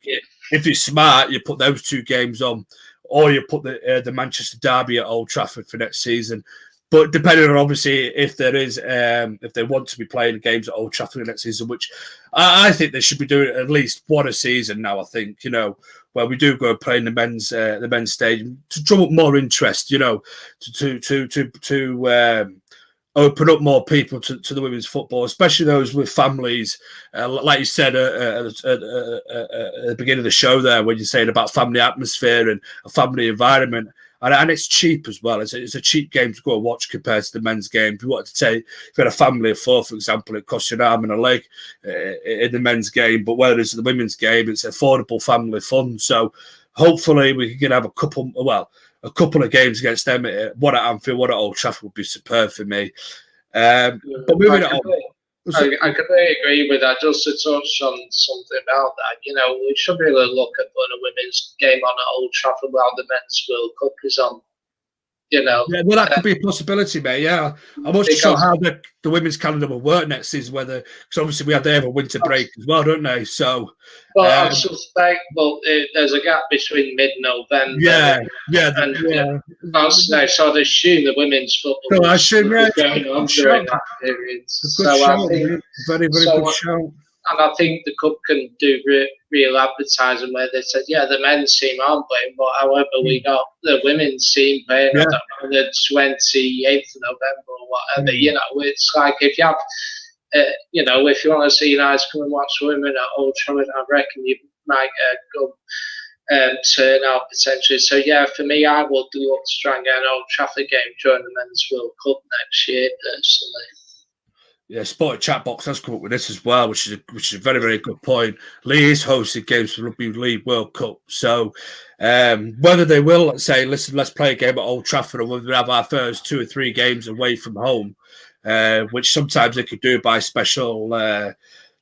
if you're smart, you put those two games on, or you put the Manchester Derby at Old Trafford for next season. But depending on obviously if there is, if they want to be playing games at Old Trafford next season, which I think they should be doing at least one a season now. I think, you know, where we do go play in the men's stadium to drum up more interest, you know, to open up more people to the women's football, especially those with families. Like you said at the beginning of the show there, when you're saying about family atmosphere and a family environment. And it's cheap as well. It's a cheap game to go and watch compared to the men's game. If you wanted to take, if you had a family of four, for example, it costs you an arm and a leg in the men's game. But whereas the women's game, it's affordable family fun. So hopefully we can have a couple of games against them. One at Anfield, one at Old Trafford would be superb for me. But moving on. I completely agree with that. Just to touch on something about that, you know, we should really look at putting a women's game on at Old Trafford while the men's World Cup is on. you know. Yeah, well, that could be a possibility, mate. Yeah, I'm not sure how the women's calendar will work next season. Whether, because obviously they have a winter break as well, don't they? So, well, I suspect. Well, there's a gap between mid-November. Yeah. So I'd assume the women's football So I assume, going on during that period. So I think very good show. And I think the cup can do real advertising where they said, yeah, the men's team aren't playing, but however, we got the women's team playing on the 28th of November or whatever. You know, it's like if you have, if you want to see guys come and watch women at Old Trafford, I reckon you might go turn out potentially. So, yeah, for me, I would look to try and get an Old Trafford game during the Men's World Cup next year, personally. Yeah, Spotted Chat Box has come up with this as well, which is a very, very good point. Lee is hosting games for Rugby League World Cup. So whether they will say, listen, let's play a game at Old Trafford, or whether we have our first 2 or 3 games away from home, which sometimes they could do by special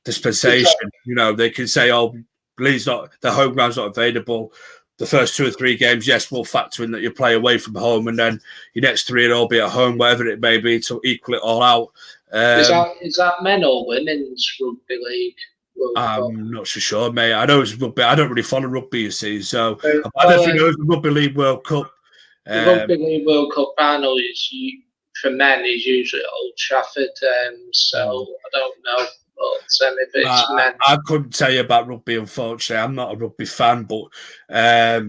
dispensation. You know, they can say, oh, Lee's not, the home ground's not available. The first 2 or 3 games, yes, we'll factor in that you play away from home, and then your next 3 will all be at home, whatever it may be, to equal it all out. Is that men or women's rugby league? I'm not so sure, mate. I know it's rugby. I don't really follow rugby, you see. So I don't think it was the Rugby League World Cup. The Rugby League World Cup final for men is usually at Old Trafford. So I don't know. But if it's men, I couldn't tell you about rugby, unfortunately. I'm not a rugby fan, but yeah,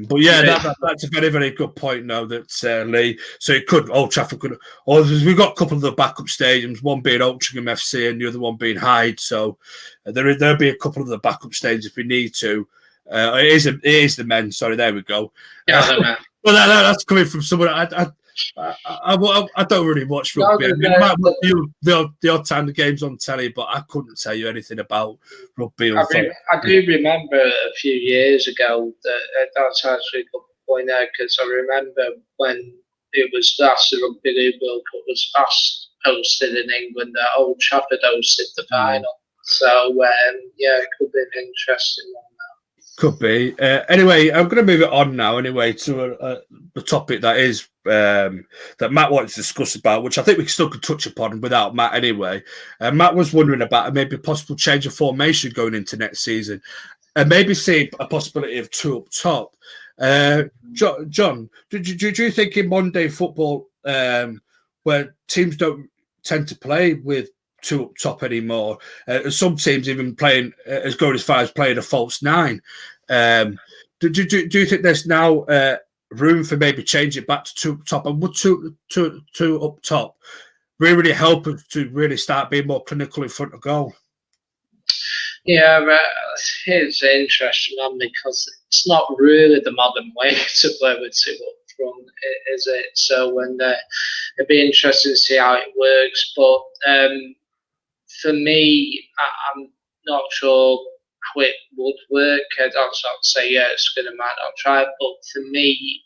that's a very, very good point. Now that Lee, so it could Old Trafford could, or we've got a couple of the backup stadiums, one being Altrincham FC and the other one being Hyde. So there'll be a couple of the backup stadiums if we need to. It is the men. Sorry, there we go. Yeah, the men. Well, that's coming from someone I don't really watch rugby. I might watch the odd time the game's on telly, but I couldn't tell you anything about rugby. I do remember a few years ago that's actually a good point there, because I remember when it was last the Rugby League World Cup was last hosted in England, that Old Trafford hosted the final. So it could be an interesting one. Could be. Anyway, I'm going to move it on now. Anyway, to the topic that is that Matt wanted to discuss about, which I think we still could touch upon without Matt. Anyway, Matt was wondering about maybe a possible change of formation going into next season, and maybe see a possibility of 2 up top. John, do you think in modern day football, where teams don't tend to play with 2 up top anymore, some teams even playing going as far as playing a false 9, do you think there's now room for maybe change it back to 2 up top? And would two up top really help us to really start being more clinical in front of goal? Yeah, it's an interesting one, because it's not really the modern way to play with 2 up front, is it? So it'd be interesting to see how it works, but for me, I'm not sure how it would work. That's not to say, it's going to might not try it, but for me,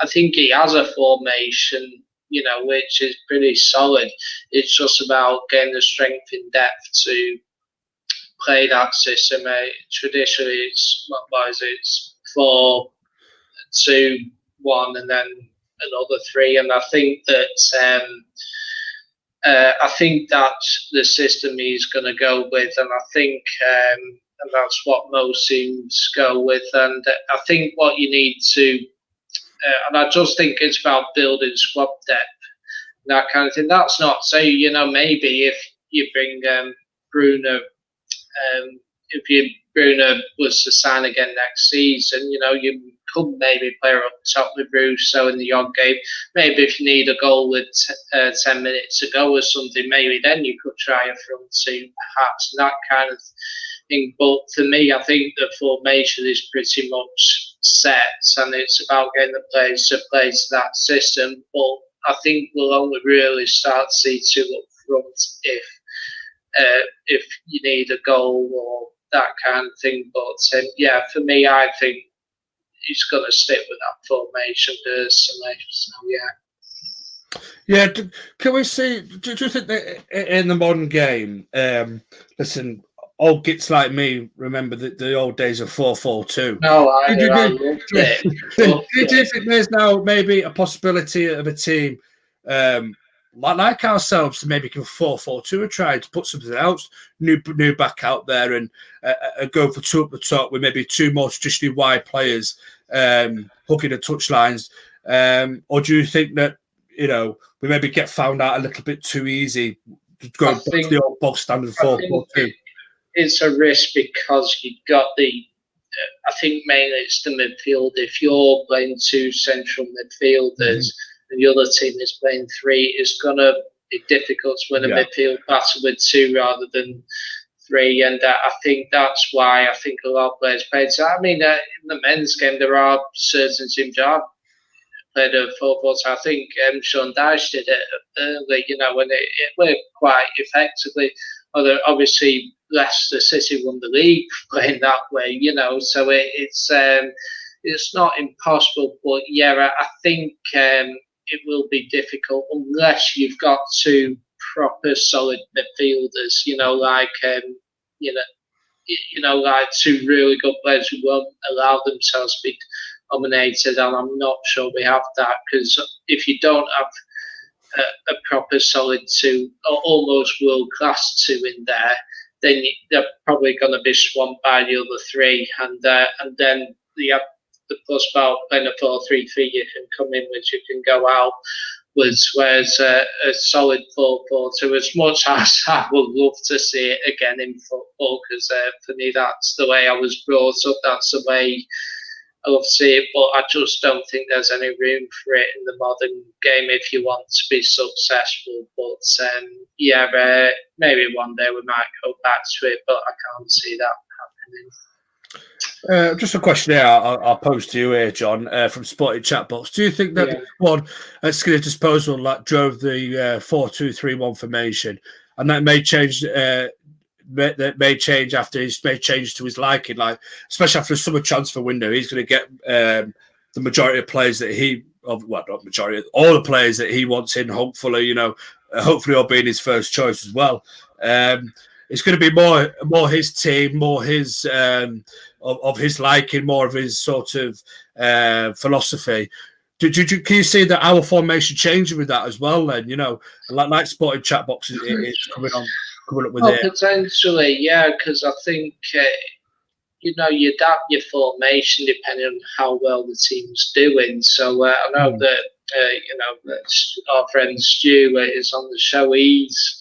I think he has a formation, which is pretty solid. It's just about getting the strength in depth to play that system. Traditionally, it's 4-2-1 and then another 3, and I think that the system he's going to go with, and I think and that's what most teams go with. And I think what you need to, and I just think it's about building squad depth, that kind of thing. That's not to say, maybe if you bring Bruno, Bruno was to sign again next season, you could maybe play up top with Russo in the odd game. Maybe if you need a goal with 10 minutes to go or something, maybe then you could try a front 2, perhaps, that kind of thing. But for me, I think the formation is pretty much set, and it's about getting the players to play to that system. But I think we'll only really start to see 2 up front if you need a goal or that kind of thing. But for me, I think he's going to stick with that formation personally. So yeah. Can we see? Do you think that in the modern game? Listen, old gits like me remember the old days of 4-4-2. No, I Do loved it. you think there's now maybe a possibility of a team like ourselves to maybe give 4-4-2 a try to put something else new back out there and go for two up the top with maybe two more traditionally wide players hooking the touchlines? Or do you think that we maybe get found out a little bit too easy going back to the old box standard 4-4-2? It's a risk because you've got I think mainly it's the midfield. If you're playing two central midfielders and the other team is playing three, it's going to be difficult to win a midfield battle with two rather than three. And I think that's why I think a lot of players played. So, I mean, in the men's game, there are certain teams that have played a 4-4-2. I think Sean Dyche did it early, when it worked quite effectively. Although obviously Leicester City won the league playing that way, so it's not impossible. But yeah, I think it will be difficult unless you've got two proper solid midfielders, like two really good players who won't allow themselves to be dominated. And I'm not sure we have that, because if you don't have a proper solid two, or almost world class two in there, then they're probably going to be swamped by the other three, and then you have the plus about playing a 4-3-3. You can come in, which you can go out with, whereas a solid 4-4-2. As much as I would love to see it again in football, because for me that's the way I was brought up. That's the way I love to see it, but I just don't think there's any room for it in the modern game if you want to be successful. But maybe one day we might go back to it, but I can't see that happening. Just a question here I'll pose to you here, John, from Sporting Chatbox. Do you think that the squad at Skinner's disposal drove the 4-2-3-1 formation, and that may change? That may change after he's made changes to his liking, especially after the summer transfer window. He's going to get the majority of players that not majority, all the players that he wants in. Hopefully, hopefully all being his first choice as well. It's going to be more his team, more his of his liking, more of his sort of philosophy. Can you see that our formation changing with that as well? Then like Sporting Chatbox is coming up with it. Potentially, yeah, because I think you adapt your formation depending on how well the team's doing. So I know that that our friend Stu is on the show. He's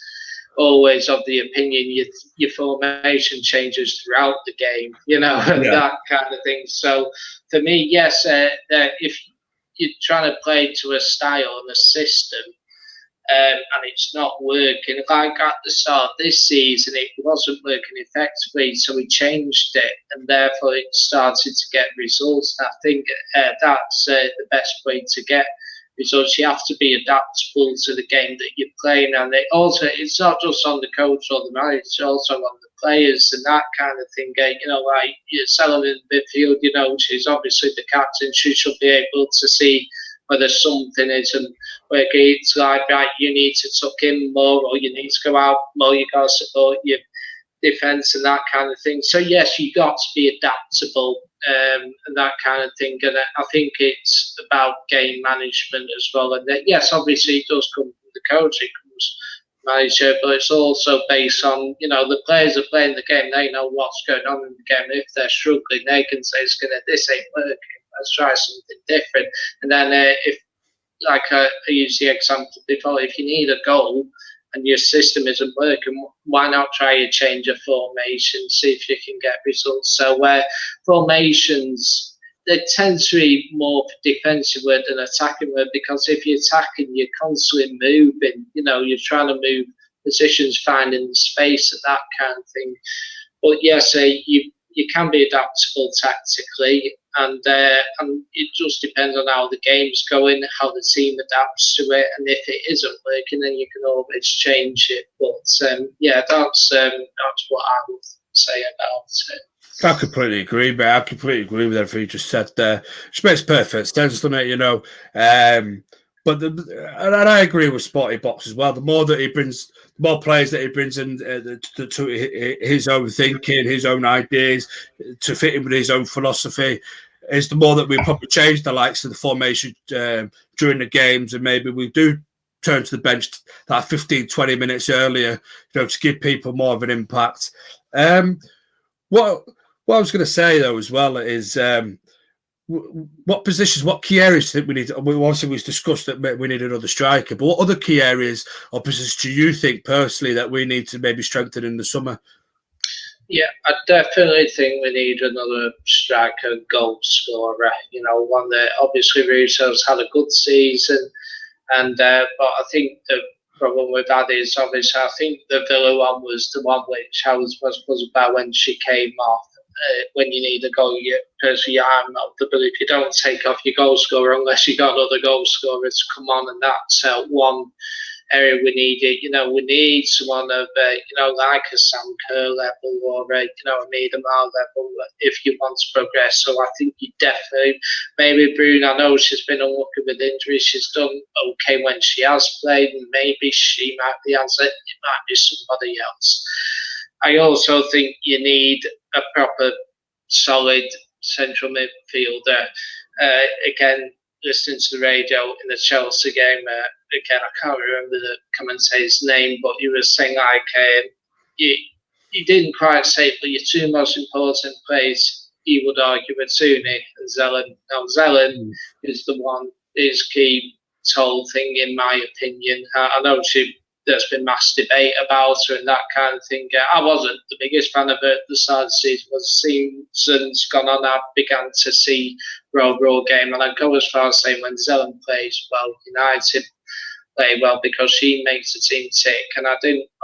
always of the opinion your formation changes throughout the game, that kind of thing. So for me, yes, if you're trying to play to a style and a system, and it's not working. Like at the start of this season, it wasn't working effectively, so we changed it, and therefore it started to get results. I think that's the best way to get results. You have to be adaptable to the game that you're playing, and it's not just on the coach or the manager; it's also on the players and that kind of thing. Like Sullivan in midfield, she's obviously the captain. She should be able to see whether something isn't working. It's like, right, you need to tuck in more, or you need to go out more, you got to support your defence and that kind of thing. So yes, you got to be adaptable and that kind of thing. And I think it's about game management as well. And yes, obviously it does come from the coach, it comes from the manager, but it's also based on, the players are playing the game, they know what's going on in the game. If they're struggling, they can say, this ain't working, let's try something different. And then if, like I used the example before, if you need a goal and your system isn't working, why not try a change of formation, see if you can get results? So formations, they tend to be more defensive word than attacking word, because if you're attacking, you're constantly moving, you're trying to move positions, finding the space and that kind of thing. But yes, you can be adaptable tactically, and it just depends on how the game's going, how the team adapts to it, and if it isn't working, then you can always change it. But that's what I would say about it. I completely agree, mate. I completely agree with everything you just said there. Which makes perfect sense, doesn't it? But and I agree with Sporty Box as well. The more that he brings, the more players that he brings in to his own thinking, his own ideas, to fit in with his own philosophy, is the more that we probably change the likes of the formation during the games, and maybe we do turn to the bench that 15, 20 minutes earlier, to give people more of an impact. What I was going to say though as well is. What positions, what key areas do you think we need? Obviously, we've discussed that we need another striker, but what other key areas or positions do you think personally that we need to maybe strengthen in the summer? Yeah, I definitely think we need another striker, goal scorer. One that obviously Russo's had a good season, but I think the problem with that is obviously I think the Villa one was the one which I was about when she came off. When you need a goal, I'm not the belief you don't take off your goal scorer unless you got other goal scorers to come on, and that's one area we need it. We need someone of like a Sam Kerr level or a Miedemar level if you want to progress. So I think you definitely maybe Bruno. I know she's been unlucky with injuries. She's done okay when she has played, and maybe she might be answer. It might be somebody else. I also think you need a proper, solid central midfielder. Again, listening to the radio in the Chelsea game, again, I can't remember the commentator's name, but he was saying he didn't quite say it, but your two most important players, he would argue, were Tooney and Zelen. Now, Zelen is the one, is key to the whole thing, in my opinion. I know there's been mass debate about her and that kind of thing. I wasn't the biggest fan of her at the start of the season. As the season's gone on, I began to see raw game. And I go as far as saying when Zelen plays well, United play well because she makes the team tick. And I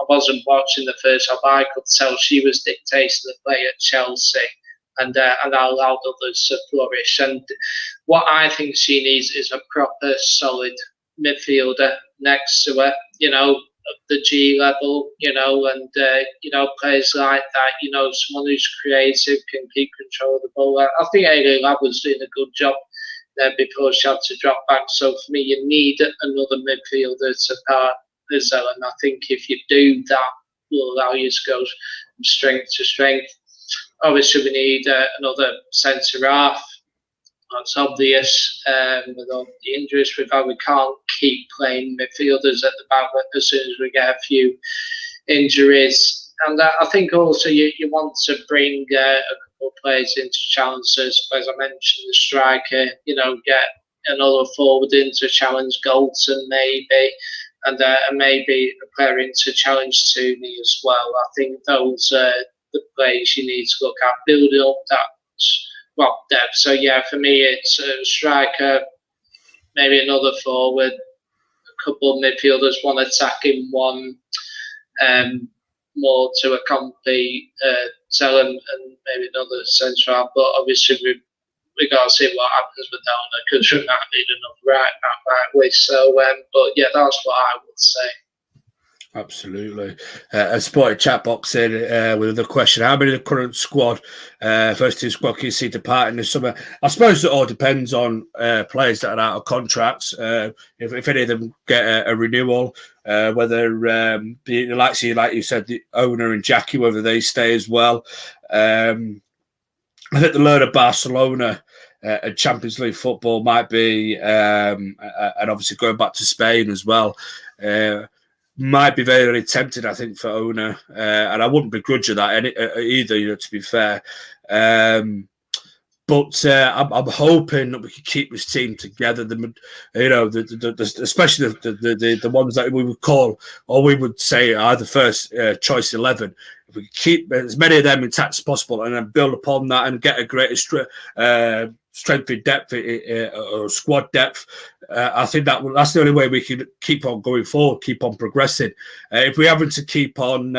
wasn't watching the first half. I could tell she was dictating the play at Chelsea. And allowed others to flourish. And what I think she needs is a proper, solid midfielder next to her, the G level, and players like that, someone who's creative, can keep control of the ball. I think Ailey Ladd was doing a good job there before she had to drop back. So for me, you need another midfielder to part Zella, and I think if you do that, will allow you to go from strength to strength. Obviously, we need another centre half. That's obvious. With all the injuries we've had, we can't keep playing midfielders at the back as soon as we get a few injuries. And I think also you want to bring a couple of players into challenges. As I mentioned, the striker, get another forward in to challenge Goldson maybe, and maybe a player in to challenge Tooney as well. I think those are the players you need to look at, building up that depth. So yeah, for me it's a striker, maybe another forward, a couple of midfielders, one attacking, one more to accompany Zelen, and maybe another centre half. But obviously we got to see what happens with Downer, because we might need another right back, might we? So but yeah, that's what I would say. Absolutely. A Sporty chat box in with the question: how many of the current squad, first team squad, can you see departing this summer? I suppose it all depends on players that are out of contracts. If any of them get a renewal, whether like you said, the owner and Jackie, whether they stay as well. I think the learn of Barcelona and Champions League football might be, and obviously going back to Spain as well. Might be very, very tempted, I think, for owner, and I wouldn't begrudge that either. To be fair, but I'm hoping that we can keep this team together. Especially the ones that we would call, or we would say, are the first choice 11. If we keep as many of them intact as possible, and then build upon that and get a greater strength in depth or squad depth, I think that's the only way we can keep on going forward, keep on progressing. If we're having to keep on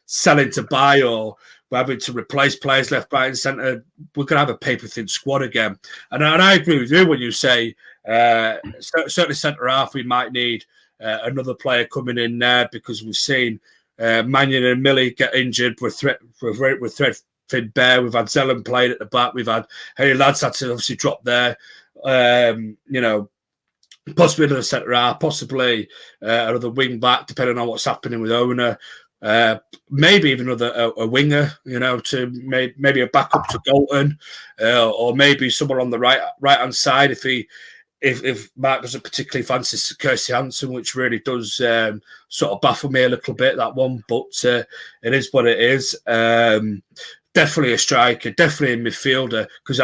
selling to buy, or we're having to replace players left, right, and centre, we're going to have a paper-thin squad again. And I agree with you when you say certainly centre half, we might need another player coming in there, because we've seen Mannion and Millie get injured with Threadfin Bear. We've had Zelen playing at the back. We've had Harry Lads had to obviously drop there. possibly another centre half, possibly another wing back, depending on what's happening with owner. Maybe even a winger, to maybe a backup to Golden, or maybe someone on the right hand side if Mark doesn't particularly fancy Kirsty Hansen, which really does sort of baffle me a little bit, that one, but it is what it is. Definitely a striker, definitely a midfielder, because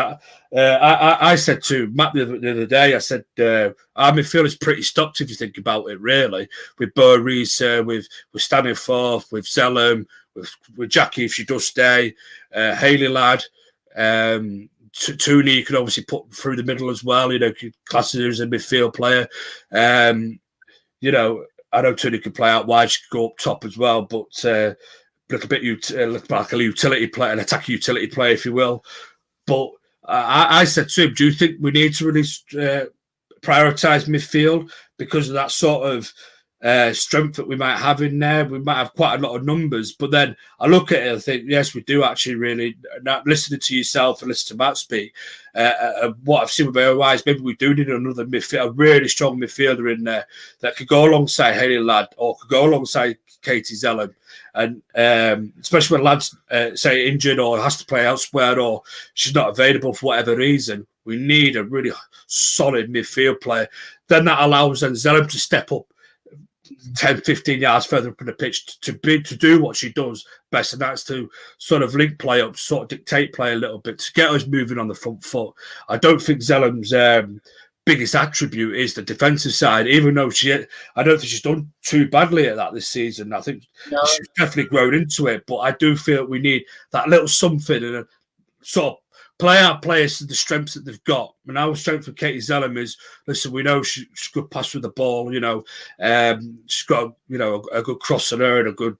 I said to Matt the other day, I said, our midfield is pretty stocked if you think about it, really, with Bo Rees, with Staniforth, with Zellum, with Jackie if she does stay, Hayley Ladd, Tooney you could obviously put through the middle as well, classes as a midfield player. I know Tooney could play out wide, she could go up top as well, but little bit look like a utility player, an attacking utility player, if you will. But I said to him, do you think we need to really prioritise midfield because of that sort of strength that we might have in there? We might have quite a lot of numbers, but then I look at it and think, yes, we do actually really, listening to yourself and listening to Matt speak, what I've seen with my own eyes, maybe we do need another midfield, a really strong midfielder in there that could go alongside Hayley Ladd or could go alongside Katie Zellum. And especially when Ladd's, say, injured or has to play elsewhere or she's not available for whatever reason, we need a really solid midfield player. Then that allows Zellum to step up 10, 15 yards further up in the pitch to do what she does best, and that's to sort of link play up, sort of dictate play a little bit to get us moving on the front foot. I don't think Zellum's biggest attribute is the defensive side, even though I don't think she's done too badly at that this season. I think she's definitely grown into it, but I do feel we need that little something and a sort of play our players to the strengths that they've got. And our strength for Katie Zellum is, listen, we know she's good pass with the ball, she's got, a good cross on her and a good,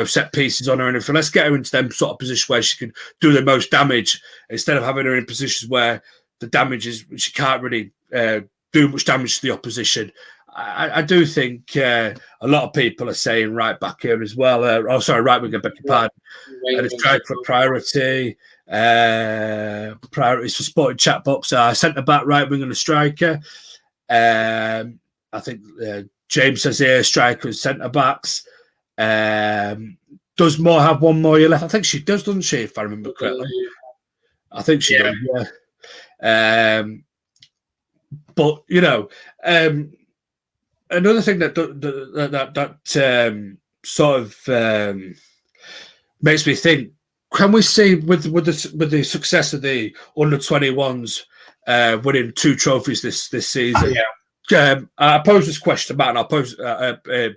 set pieces on her. And if let's get her into them sort of position where she can do the most damage instead of having her in positions where the damage is, she can't really do much damage to the opposition. I do think a lot of people are saying right back here as well. Right winger, beg your pardon. And it's tried for priority. Priorities for Sporting Chat Box are centre back, right wing, and a striker. I think James says here striker and centre backs. Does Moore have one more year left? I think she does, doesn't she? If I remember correctly, I think she does. Yeah. But another thing that sort of makes me think: can we see with the success of the under-21s winning 2 trophies this season? Yeah. I posed this question to Matt, and I'll pose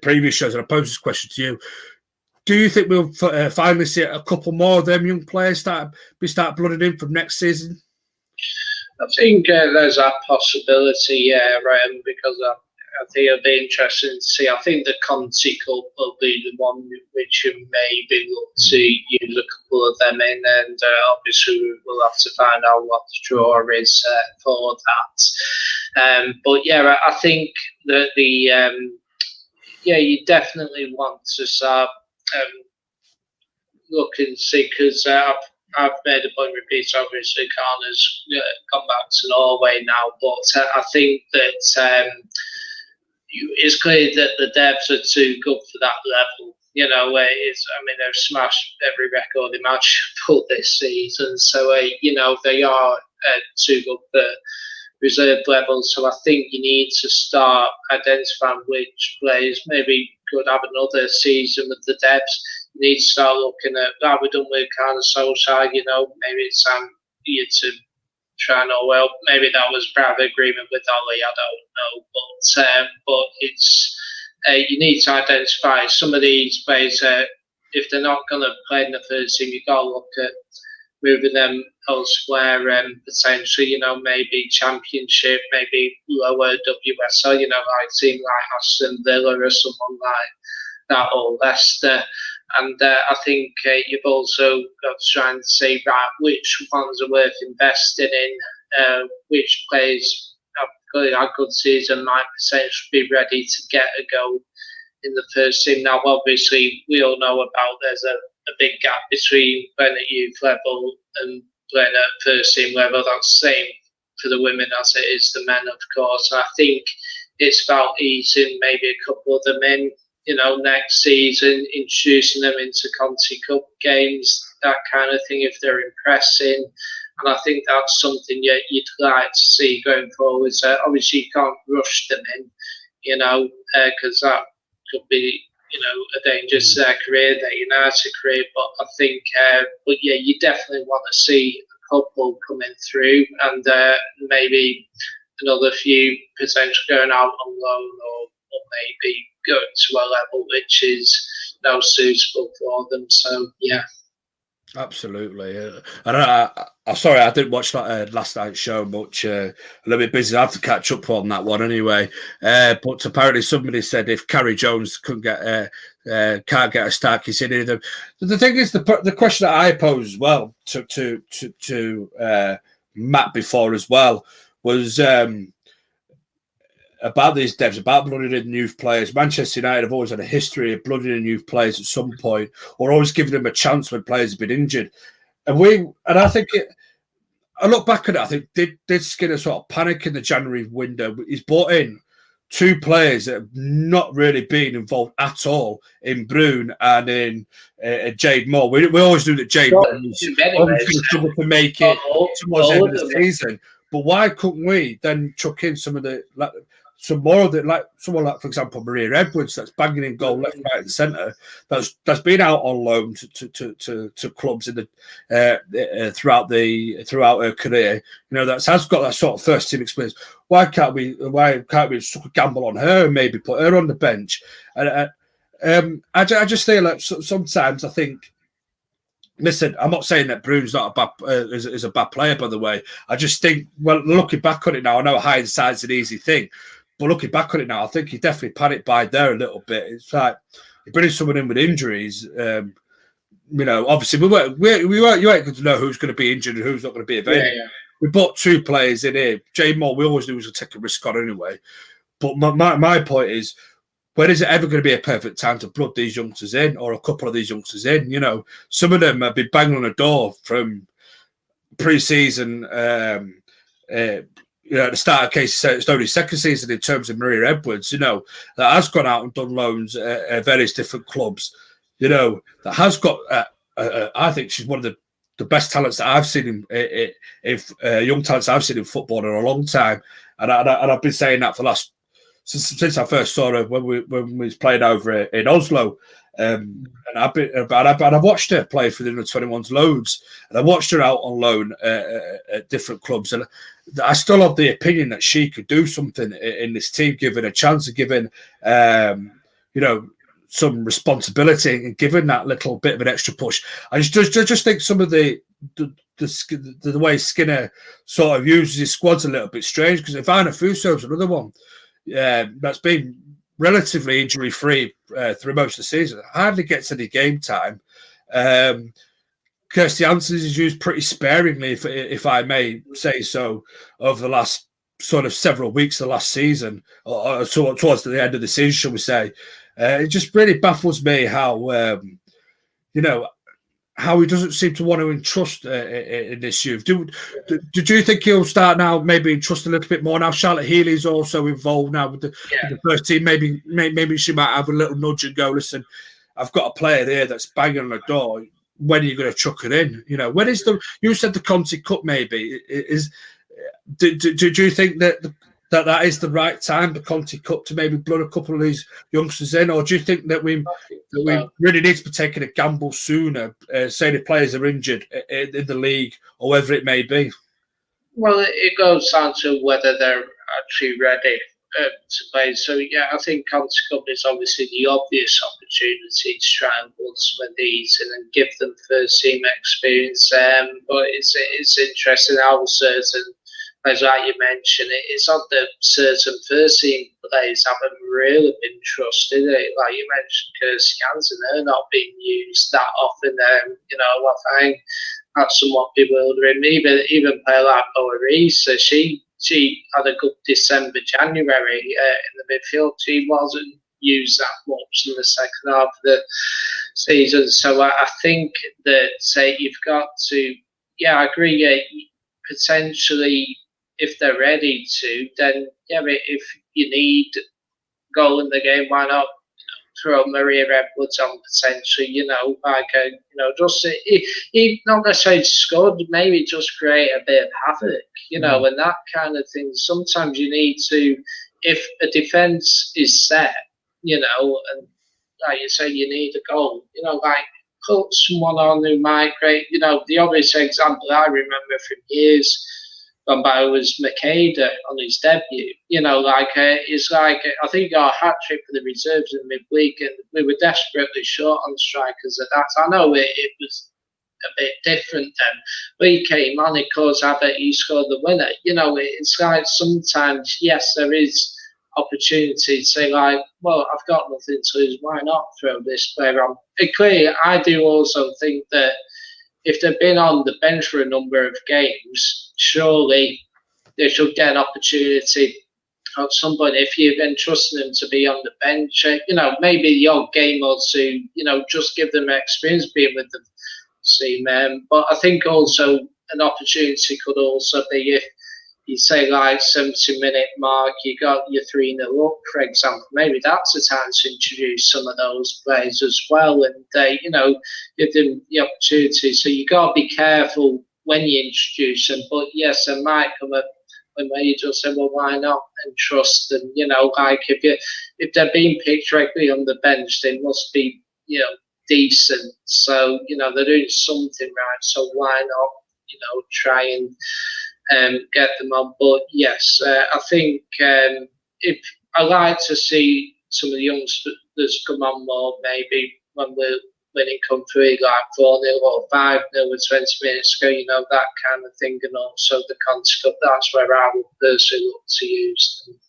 previous shows, and I posed this question to you. Do you think we'll finally see a couple more of them young players start blooding in from next season? I think there's that possibility, right? Because I think it'll be interesting to see. I think the Conti Cup will be the one which you maybe look to use a couple of them in, and obviously we'll have to find out what the draw is for that. But yeah, I think that you definitely want to start looking to see, because I've made a point of repeat. Obviously, Karna's gone back to Norway now, but I think that it's clear that the devs are too good for that level. They've smashed every record imaginable this season, so they are too good for reserve levels. So I think you need to start identifying which players maybe could have another season with the devs. You need to start looking at that. We've done with kind of Solskjaer, maybe it's time you to try and maybe that was private agreement with Ollie, I don't know. But it's you need to identify some of these players. If they're not going to play in the first team, you've got to look at moving them elsewhere, and potentially, maybe Championship, maybe lower WSL, like a team like Aston Villa or someone like that, or Leicester. And I think you've also got to try and see which ones are worth investing in, which players have clearly had good season, might potentially be ready to get a go in the first team. Now, obviously, we all know about there's a big gap between playing at youth level and playing at first team level. That's the same for the women as it is the men, of course. I think it's about easing maybe a couple of them in, next season, introducing them into Conti Cup games, that kind of thing, if they're impressing. And I think that's something you'd like to see going forward. So obviously, you can't rush them in, because that could be, a dangerous career, their United career. But I think, you definitely want to see a couple coming through, and maybe another few potentially going out on loan, or maybe going to a level which is suitable for them. So yeah. Absolutely, I'm sorry I didn't watch that last night's show much. A little bit busy. I have to catch up on that one anyway. But apparently somebody said if Carrie Jones can't get a start, he's in either. The thing is, the question that I posed as well to Matt before as well was about these devs, about blooding in youth players. Manchester United have always had a history of blooding in youth players at some point, or always giving them a chance when players have been injured. And I think I look back at it, I think did Skinner sort of panic in the January window? He's brought in two players that have not really been involved at all in Brune and in Jade Moore. We always knew that Jade Moore was struggle to make it towards the end of the season. But why couldn't we then chuck in some more of it, like someone like, for example, Maria Edwards, that's banging in goal left, right, and centre, that's been out on loan to clubs in the throughout her career. That has got that sort of first team experience. Why can't we sort of gamble on her and maybe put her on the bench? And I just feel like sometimes I think. Listen, I'm not saying that Brune's not is a bad player, by the way. I just think, well, looking back on it now, I know hindsight's an easy thing, but looking back on it now, I think he definitely panicked by there a little bit. It's like you're bringing someone in with injuries. Obviously you ain't going to know who's going to be injured and who's not going to be available. Yeah. We bought two players in here. Jay Moore, we always knew was going to take a risk on anyway. But my point is, when is it ever going to be a perfect time to blood these youngsters in, or a couple of these youngsters in? Some of them have been banging on the door from pre-season. At the start of Casey said it's only second season in terms of Maria Edwards. That has gone out and done loans at various different clubs. That has got. I think she's one of the best talents that I've seen in young talents I've seen in football in a long time, and I've been saying that for the last. Since I first saw her when we was playing over in Oslo, and I've watched her play for the under-21s loads, and I watched her out on loan at different clubs, and I still have the opinion that she could do something in this team, given a chance of giving, some responsibility and giving that little bit of an extra push. I just think some of the way Skinner sort of uses his squad's a little bit strange, because Ivana Fuso's another one. That's been relatively injury-free through most of the season. Hardly gets any game time. Kirsty Hansen is used pretty sparingly, if I may say so, over the last sort of several weeks of the last season, or towards the end of the season, shall we say. It just really baffles me how, how he doesn't seem to want to entrust in this youth. Did you think he'll start now, maybe entrust a little bit more now? Charlotte Healy's also involved now with the first team. Maybe she might have a little nudge and go, listen, I've got a player there that's banging on the door. When are you going to chuck it in? When is you said the Conti Cup maybe. Do you think that is the right time, the Conti Cup, to maybe blood a couple of these youngsters in? Or do you think that we really need to be taking a gamble sooner, say the players are injured in the league or whether it may be? Well, it goes down to whether they're actually ready to play. So, yeah, I think Conti Cup is obviously the obvious opportunity to try and build some of these and give them first team experience. But it's interesting how certain, as like you mentioned, it's not that certain first team players haven't really been trusted. Like you mentioned, Kirsty Hansen, they're not being used that often. I find that's somewhat bewildering. Even a player like Boa Reese, she had a good December, January in the midfield. She wasn't used that much in the second half of the season. So I think that you've got to, I agree, potentially if they're ready to, then yeah, if you need goal in the game, why not throw Maria Edwards on potentially? Just he not necessarily scored, maybe just create a bit of havoc, and that kind of thing. Sometimes you need to, if a defense is set, and like you say, you need a goal, put someone on who might create, the obvious example I remember from years gone by was Makeda on his debut. It's like, I think he got a hat trick for the reserves in midweek, and we were desperately short on strikers at that. I know it was a bit different then, but he came on, he caused havoc, he scored the winner. It's like sometimes, yes, there is opportunity to say, like, well, I've got nothing to lose, why not throw this player on? Clearly, I do also think that if they've been on the bench for a number of games, surely they should get an opportunity at some point. If you've entrusted them to be on the bench, maybe the odd game or two, just give them experience being with the team. But I think also an opportunity could also be if you say, like, 70-minute mark, you got your 3-0 up, for example. Maybe that's a time to introduce some of those players as well, and give them the opportunity. So you got to be careful when you introduce them. But yes, there might come a point where you just say, well, why not? And trust them. Like if they're being picked directly on the bench, they must be decent. So they're doing something right. So why not try and get them on? But yes, I think if I like to see some of the youngsters come on more, maybe when we're winning comfortably, like 4-0 or 5-0 with 20 minutes to go, that kind of thing, and also the Conti Cup. That's where I would personally look to use them.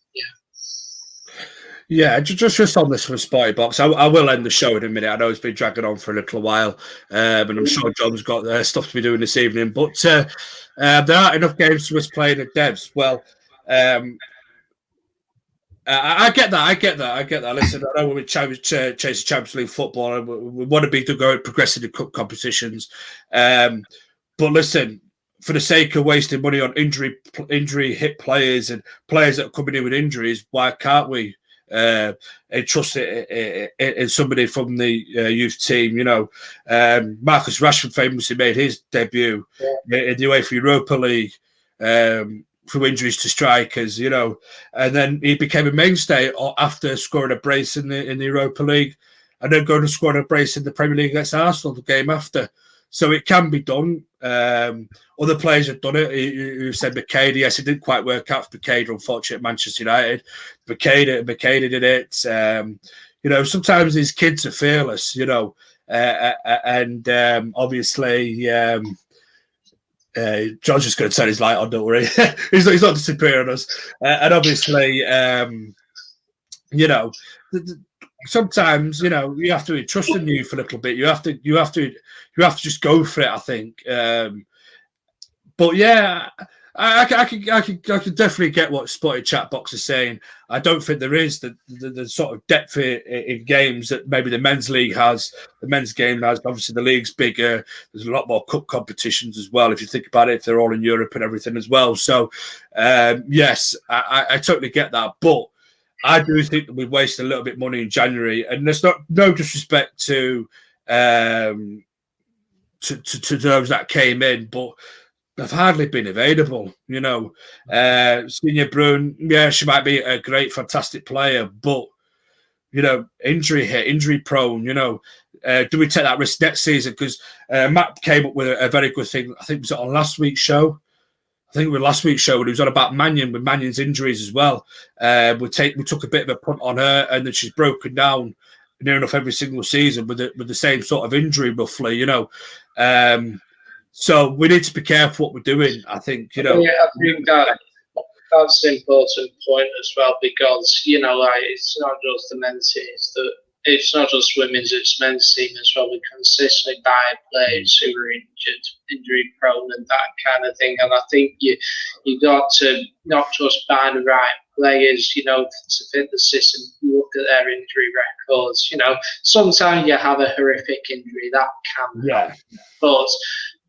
Yeah, just on this from Spotty Box, I will end the show in a minute. I know it's been dragging on for a little while, and I'm sure John's got stuff to be doing this evening. But there aren't enough games to us playing at Devs. Well, I get that. Listen, I know when we chase Champions League football, and we want to be to go progressing in cup competitions. But listen, for the sake of wasting money on injury hit players and players that are coming in with injuries, why can't we trust it in somebody from the youth team? Marcus Rashford famously made his debut in the UEFA Europa League through injuries to strikers, and then he became a mainstay after scoring a brace in the Europa League, and then going to score a brace in the Premier League against Arsenal the game after. So it can be done. Other players have done it. You said Makeda. Yes, it didn't quite work out for Makeda, unfortunately, at Manchester United. Makeda did it. Sometimes these kids are fearless, and obviously John's just going to turn his light on, don't worry. he's not disappearing on us. And obviously, sometimes you have to trust in youth a little bit. You have to just go for it, I think. But yeah, I can definitely get what Spotty Chat Box is saying. I don't think there is the sort of depth in games that maybe the men's league has. The men's game has. Obviously, the league's bigger. There's a lot more cup competitions as well. If you think about it, if they're all in Europe and everything as well. So, yes, I totally get that. But I do think that we've wasted a little bit of money in January, and there's no disrespect to those that came in, but they've hardly been available. Senior Brune, yeah, she might be a great, fantastic player, but injury prone. Do we take that risk next season? Because Matt came up with a very good thing. I think it was on last week's show. When he was on about Mannion, with Mannion's injuries as well. We took a bit of a punt on her, and then she's broken down near enough every single season with the same sort of injury, roughly. So we need to be careful what we're doing. I think Yeah, I think that's an important point as well, because it's not just the men's team, it's not just women's, it's men's team as well. We consistently buy players who are injury prone and that kind of thing. And I think you got to not just buy the right players, to fit the system, look at their injury records. Sometimes you have a horrific injury that can happen.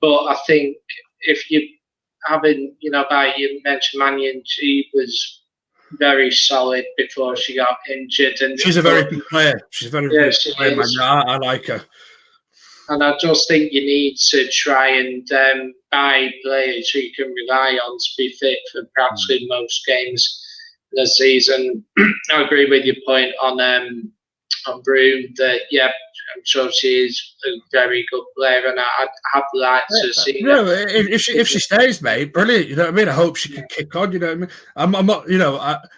But I think if you having, like you mentioned, Mannion, she was very solid before she got injured. And she's a very good player. She's a very good player, man. I like her. And I just think you need to try and buy players who you can rely on to be fit for practically most games this season. I agree with your point on Broom that, I'm sure she is a very good player, and I'd like to see her. If she stays, mate, brilliant. You know what I mean? I hope she can kick on. You know what I mean? I'm not.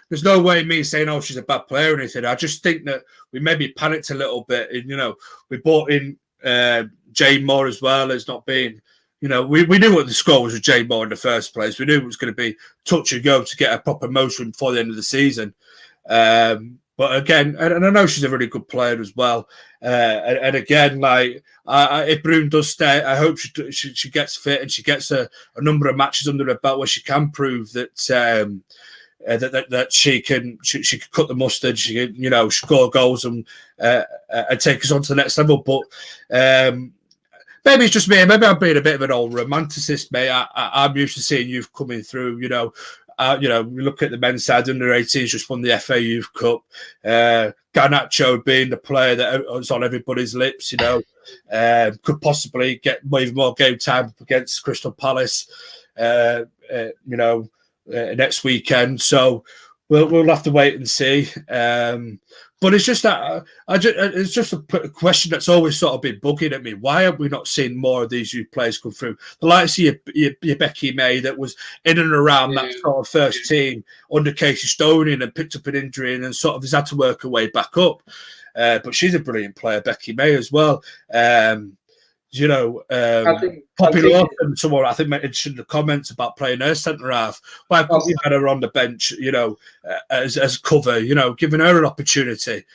There's no way me saying, "Oh, she's a bad player" or anything. I just think that we maybe panicked a little bit. And, we bought in Jane Moore as well as not being. We knew what the score was with Jane Moore in the first place. We knew it was going to be touch and go to get a proper motion before the end of the season. But again, and I know she's a really good player as well. And again, like if Broom does stay, I hope she gets fit and she gets a number of matches under her belt where she can prove that that she can cut the mustard. She can score goals and take us on to the next level. But maybe it's just me. Maybe I'm being a bit of an old romanticist, mate. I'm used to seeing youth coming through. We look at the men's side, under 18s just won the FA Youth Cup. Garnacho being the player that was on everybody's lips, could possibly get even more game time against Crystal Palace, next weekend. So we'll have to wait and see. But it's just that it's just a question that's always sort of been bugging at me. Why have we not seen more of these youth players come through? The likes of your Becky May that was in and around that sort of first team under Casey Stoning and picked up an injury and sort of has had to work her way back up. But she's a brilliant player, Becky May as well. Poppy Lawson, someone I think mentioned in the comments about playing her centre half. Why couldn't you had her on the bench, as cover, giving her an opportunity?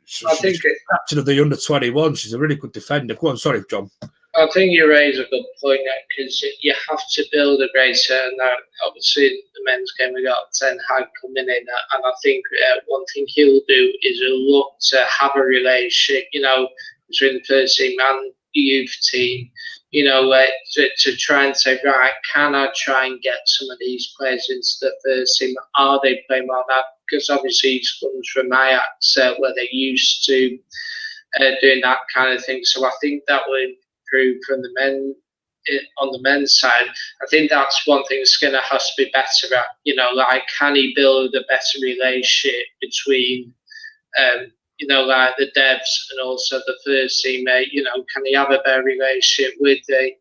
She's captain of the under-21. She's a really good defender. Go on, sorry, John. I think you raise a good point because you have to build a great centre. Now, obviously, the men's game we got Ten Hag coming in, and I think one thing he'll do is he'll look to have a relationship, between the first team and the youth team, to try and say, right, can I try and get some of these players into the first team? Are they playing well now? Because obviously he comes from Ajax, where they're used to doing that kind of thing. So I think that will improve from the men on the men's side. I think that's one thing Skinner has to be better at. Can he build a better relationship between like the devs and also the first team, can he have a better relationship with the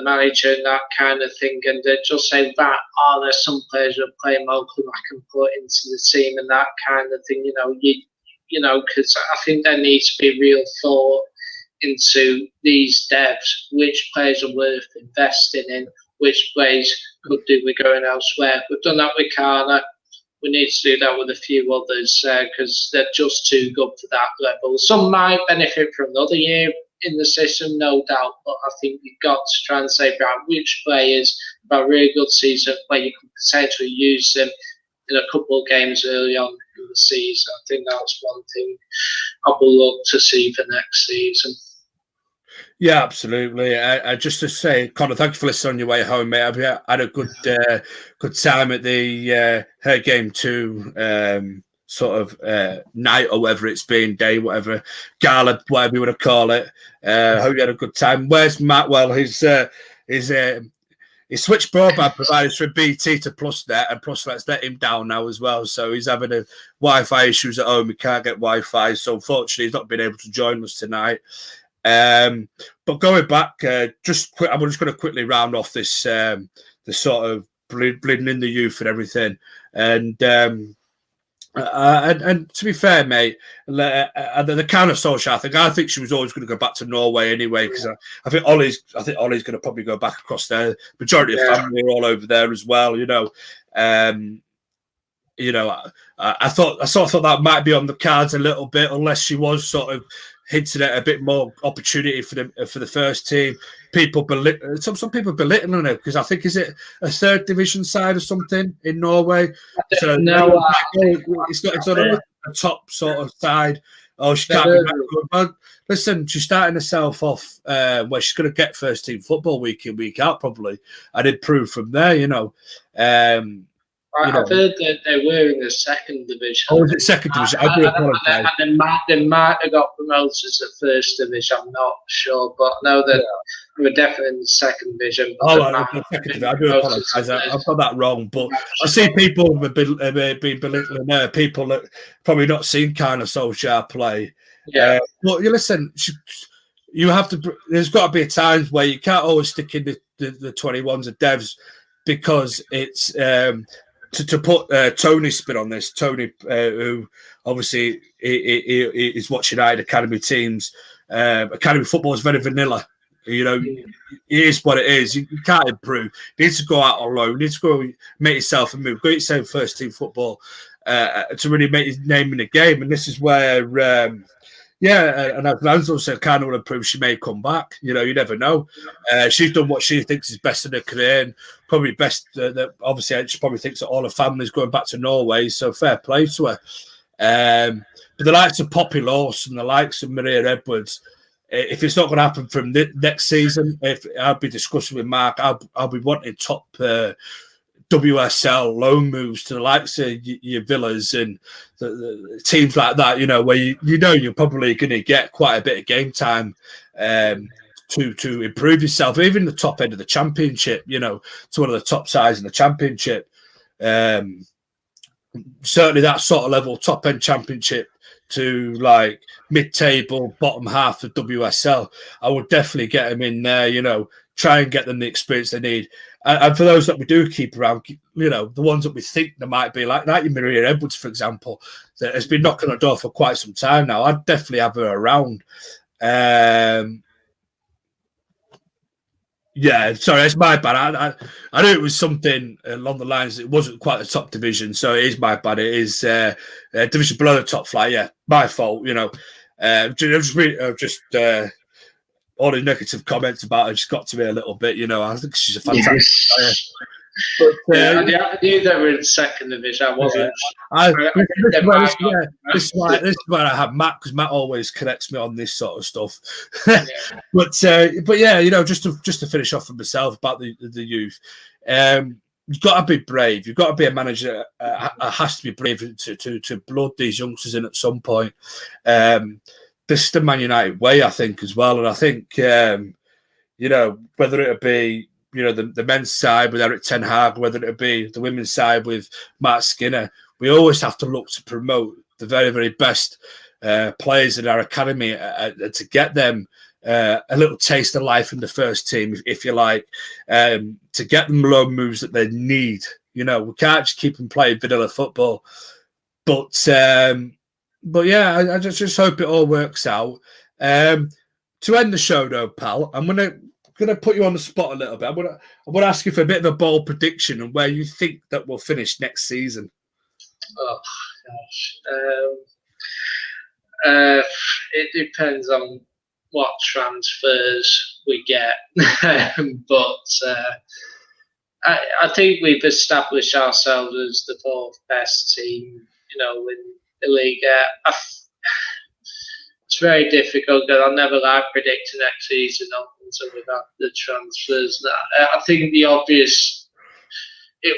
manager and that kind of thing, and just say that, there some players who are playing locally I can put into the team and that kind of thing, because I think there needs to be real thought into these devs, which players are worth investing in, which players could do with going elsewhere. We've done that with Kana. We need to do that with a few others because they're just too good for that level. Some might benefit from another year in the system, no doubt, but I think you've got to try and say, right, which players have a really good season where you can potentially use them in a couple of games early on in the season. I think that's one thing I will look to see for next season. Yeah, absolutely. I just to say, Connor, thank you for listening on your way home, mate. I've had a good time at the her game 2 sort of night or whatever it's been, day, whatever, gala, whatever you want to call it. Hope you had a good time. Where's Matt? Well, he switched broadband providers from BT to PlusNet, and PlusNet's let him down now as well. So he's having a Wi-Fi issues at home. He can't get Wi-Fi, so unfortunately he's not been able to join us tonight. But going back, I'm just going to quickly round off this the sort of bleeding in the youth and everything, and to be fair, mate, the kind of social, I think she was always going to go back to Norway anyway, because I think Ollie's going to probably go back across there. Majority of family are all over there as well, I thought that might be on the cards a little bit, unless she was sort of hinted at a bit more opportunity for the first team. Some people belittling her because I think, is it a third division side or something in Norway? So no, it's not a top sort of side. Oh, she can't be that good. But listen, she's starting herself off where she's going to get first team football week in, week out, probably, and improve from there, I've heard that they were in the second division. Oh, is it second division? I do apologise. And they might have got promoted to the first division. I'm not sure, but I know that they were definitely in the second division. Oh, the second division. I do apologise. I've got that wrong. But I see people have been belittling her, people that probably not seen kind of Solskjaer play. Yeah. But you listen, you have to. There's got to be times where you can't always stick in the 21s of devs because it's. To put Tony's spin on this, Tony, who obviously he is watching United Academy teams. Academy football is very vanilla. It is what it is. You can't improve. You need to go out on loan. You need to go make yourself a move. Go yourself first team football to really make your name in the game. And this is where, and as Lanzo said, kind of will improve. She may come back. You never know. She's done what she thinks is best in her career, and probably best. Obviously, she probably thinks that all her family's going back to Norway. So fair play to her. But the likes of Poppy Lawson, the likes of Maria Edwards, if it's not going to happen from next season, if I'll be discussing with Mark, I'll be wanting top WSL loan moves to the likes of your Villas and the teams like that, where you're probably going to get quite a bit of game time to improve yourself, even the top end of the championship, to one of the top sides in the championship. Certainly that sort of level, top end championship to like mid-table, bottom half of WSL, I would definitely get them in there, try and get them the experience they need. And for those that we do keep around, the ones that we think there might be, like your Maria Edwards, for example, that has been knocking on the door for quite some time now. I'd definitely have her around. Sorry, it's my bad. I knew it was something along the lines. It wasn't quite the top division, so it is my bad. It is division below the top flight. Yeah, my fault. Just all the negative comments about her just got to me a little bit. I think she's a fantastic player. But, I knew they were in second division. I wasn't. This is where I have Matt, because Matt always connects me on this sort of stuff. But just to finish off for myself about the youth, you've got to be brave. You've got to be a manager. Has to be brave to blood these youngsters in at some point. This is the Man United way, I think, as well. And I think whether it be the men's side with Eric Ten Hag, whether it be the women's side with Mark Skinner, we always have to look to promote the very, very best players in our academy to get them a little taste of life in the first team, if you like, to get them loan moves that they need. We can't just keep them playing vanilla football. But I just hope it all works out. To end the show, though, pal, I'm gonna put you on the spot a little bit. I'm gonna ask you for a bit of a bold prediction on where you think that we'll finish next season. Oh gosh, it depends on what transfers we get, but I think we've established ourselves as the fourth best team, in the league. It's very difficult because I never like predicting next season until we've had the transfers. I think it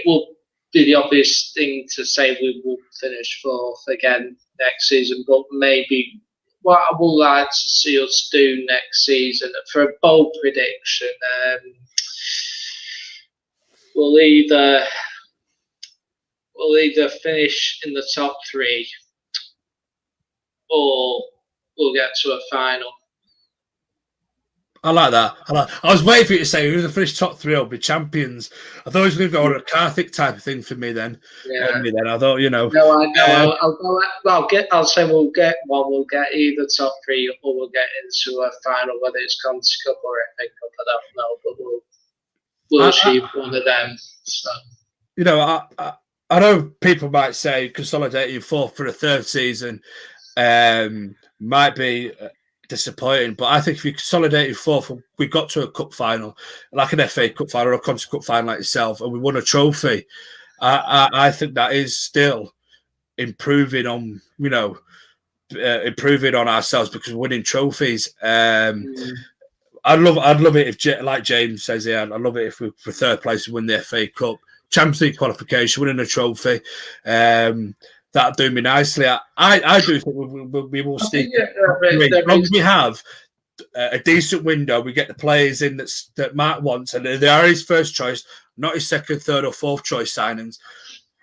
will be the obvious thing to say we will finish fourth again next season, but maybe what I would like to see us do next season for a bold prediction, we'll either finish in the top three or we'll get to a final. I like that. I was waiting for you to say who's the finished top three will be champions. I thought it was going to go on a Carthic type of thing for me then. Yeah. I thought, No, I know. I'll say we'll get one. We'll get either top three or we'll get into a final, whether it's Conti Cup or FA Cup. I don't know, but we'll achieve one of them. So. I know people might say consolidating fourth for a third season might be disappointing, but I think if you consolidated fourth, we got to a cup final, like an FA Cup final or a Conti Cup final like yourself, and we won a trophy, I think that is still improving on, improving on ourselves because we're winning trophies. I'd love it if, like James says here, I'd love it if we for third place and win the FA Cup, Champions League qualification, winning a trophy. That'd do me nicely. I do think we will stick. As long as we have a decent window, we get the players in that Mark wants, and they are his first choice, not his second, third, or fourth choice signings.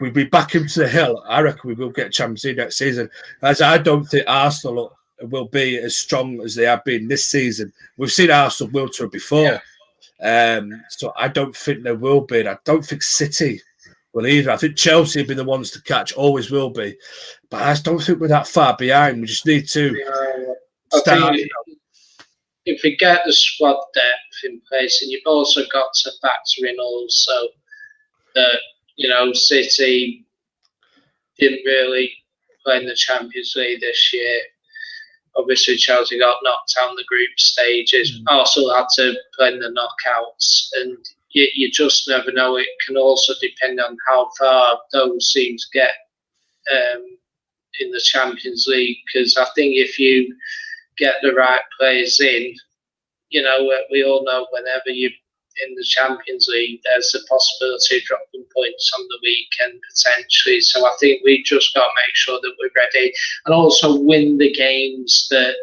We'll be back into the hill. I reckon we will get Champions League next season. As I don't think Arsenal will be as strong as they have been this season. We've seen Arsenal wilter before. So I don't think there will be. I don't think City will either. I think Chelsea will be the ones to catch, always will be. But I just don't think we're that far behind. We just need to start. If we get the squad depth in place, and you've also got to factor in also that, City didn't really play in the Champions League this year. Obviously, Chelsea got knocked out in the group stages. Arsenal had to play in the knockouts, and you just never know. It can also depend on how far those teams get in the Champions League. Because I think if you get the right players in, we all know whenever you're in the Champions League, there's the possibility of dropping points on the weekend potentially. So I think we just got to make sure that we're ready and also win the games that,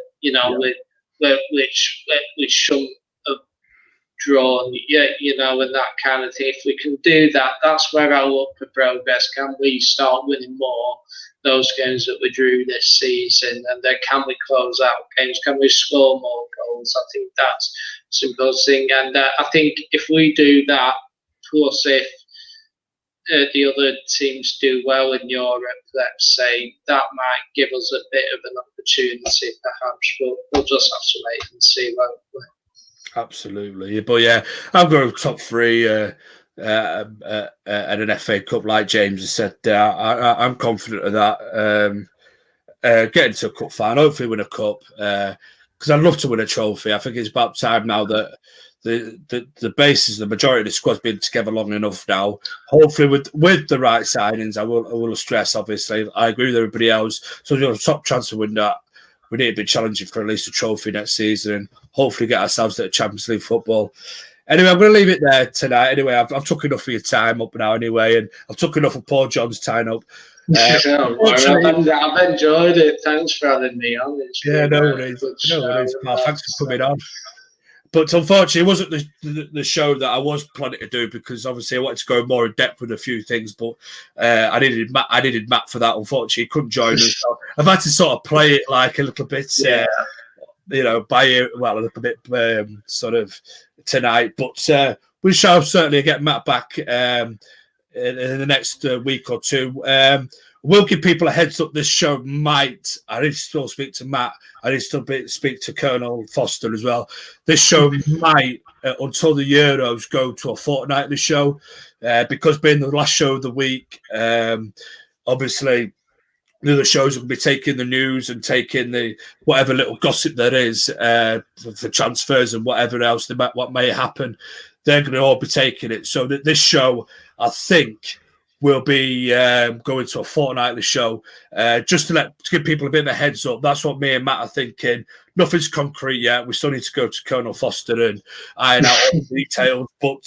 which we shouldn't have drawn, and that kind of thing. If we can do that, that's where I look for progress. Can we start winning more those games that we drew this season, and then can we close out games? Can we score more goals? I think that's a simple thing, and I think if we do that, plus if the other teams do well in Europe, let's say, that might give us a bit of an opportunity, perhaps. But we'll just have to wait and see, won't we? Absolutely, but yeah, I'm going top three. At an FA Cup, like James has said, I'm confident of that. Getting to a cup final, hopefully win a cup, because I'd love to win a trophy. I think it's about time now that the basis, the majority of the squad's been together long enough now. Hopefully, with the right signings, I will stress. Obviously, I agree with everybody else. So, top transfer window, we need to be challenging for at least a trophy next season, and hopefully get ourselves to the Champions League football. Anyway, I'm going to leave it there tonight. Anyway, I've took enough of your time up now anyway, and I've took enough of Paul John's time up. I've enjoyed it. Thanks for having me on. No worries. Thanks for coming on. But unfortunately, it wasn't the show that I was planning to do, because obviously I wanted to go more in depth with a few things, but I needed Matt for that. Unfortunately, he couldn't join us. So I've had to sort of play it like a little bit, by ear, a little bit sort of tonight. But we shall certainly get Matt back in the next week or two. We'll give people a heads up. This show might, I need to still speak to Matt. I need to still speak to Colonel Foster as well. This show might, until the Euros, go to a fortnightly show, because being the last show of the week, obviously the other shows will be taking the news and taking the whatever little gossip there is for transfers and whatever else what may happen. They're going to all be taking it. So that this show, I think, will be going to a fortnightly show, just to give people a bit of a heads up. That's what me and Matt are thinking. Nothing's concrete yet. We still need to go to Colonel Foster and iron out all the details. But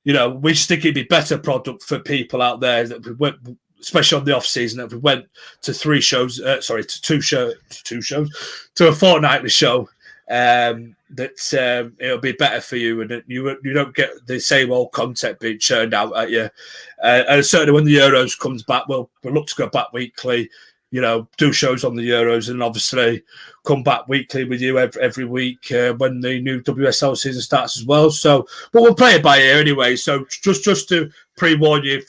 we just think it'd be better product for people out there that we went, especially on the off season, that we went to two shows, to a fortnightly show. That it'll be better for you, and you don't get the same old content being churned out at you. And certainly when the Euros comes back, we'll look to go back weekly. Do shows on the Euros, and obviously come back weekly with you every week when the new WSL season starts as well. So, but we'll play it by ear anyway. So just to pre-warn you,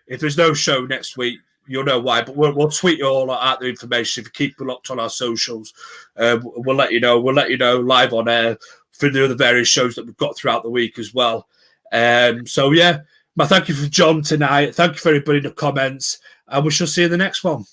if there's no show next week, you'll know why. But we'll tweet you all out the information. If you keep locked on our socials, we'll let you know. We'll let you know live on air for the other various shows that we've got throughout the week as well. So yeah, thank you for John tonight. Thank you for everybody in the comments, and we shall see you in the next one.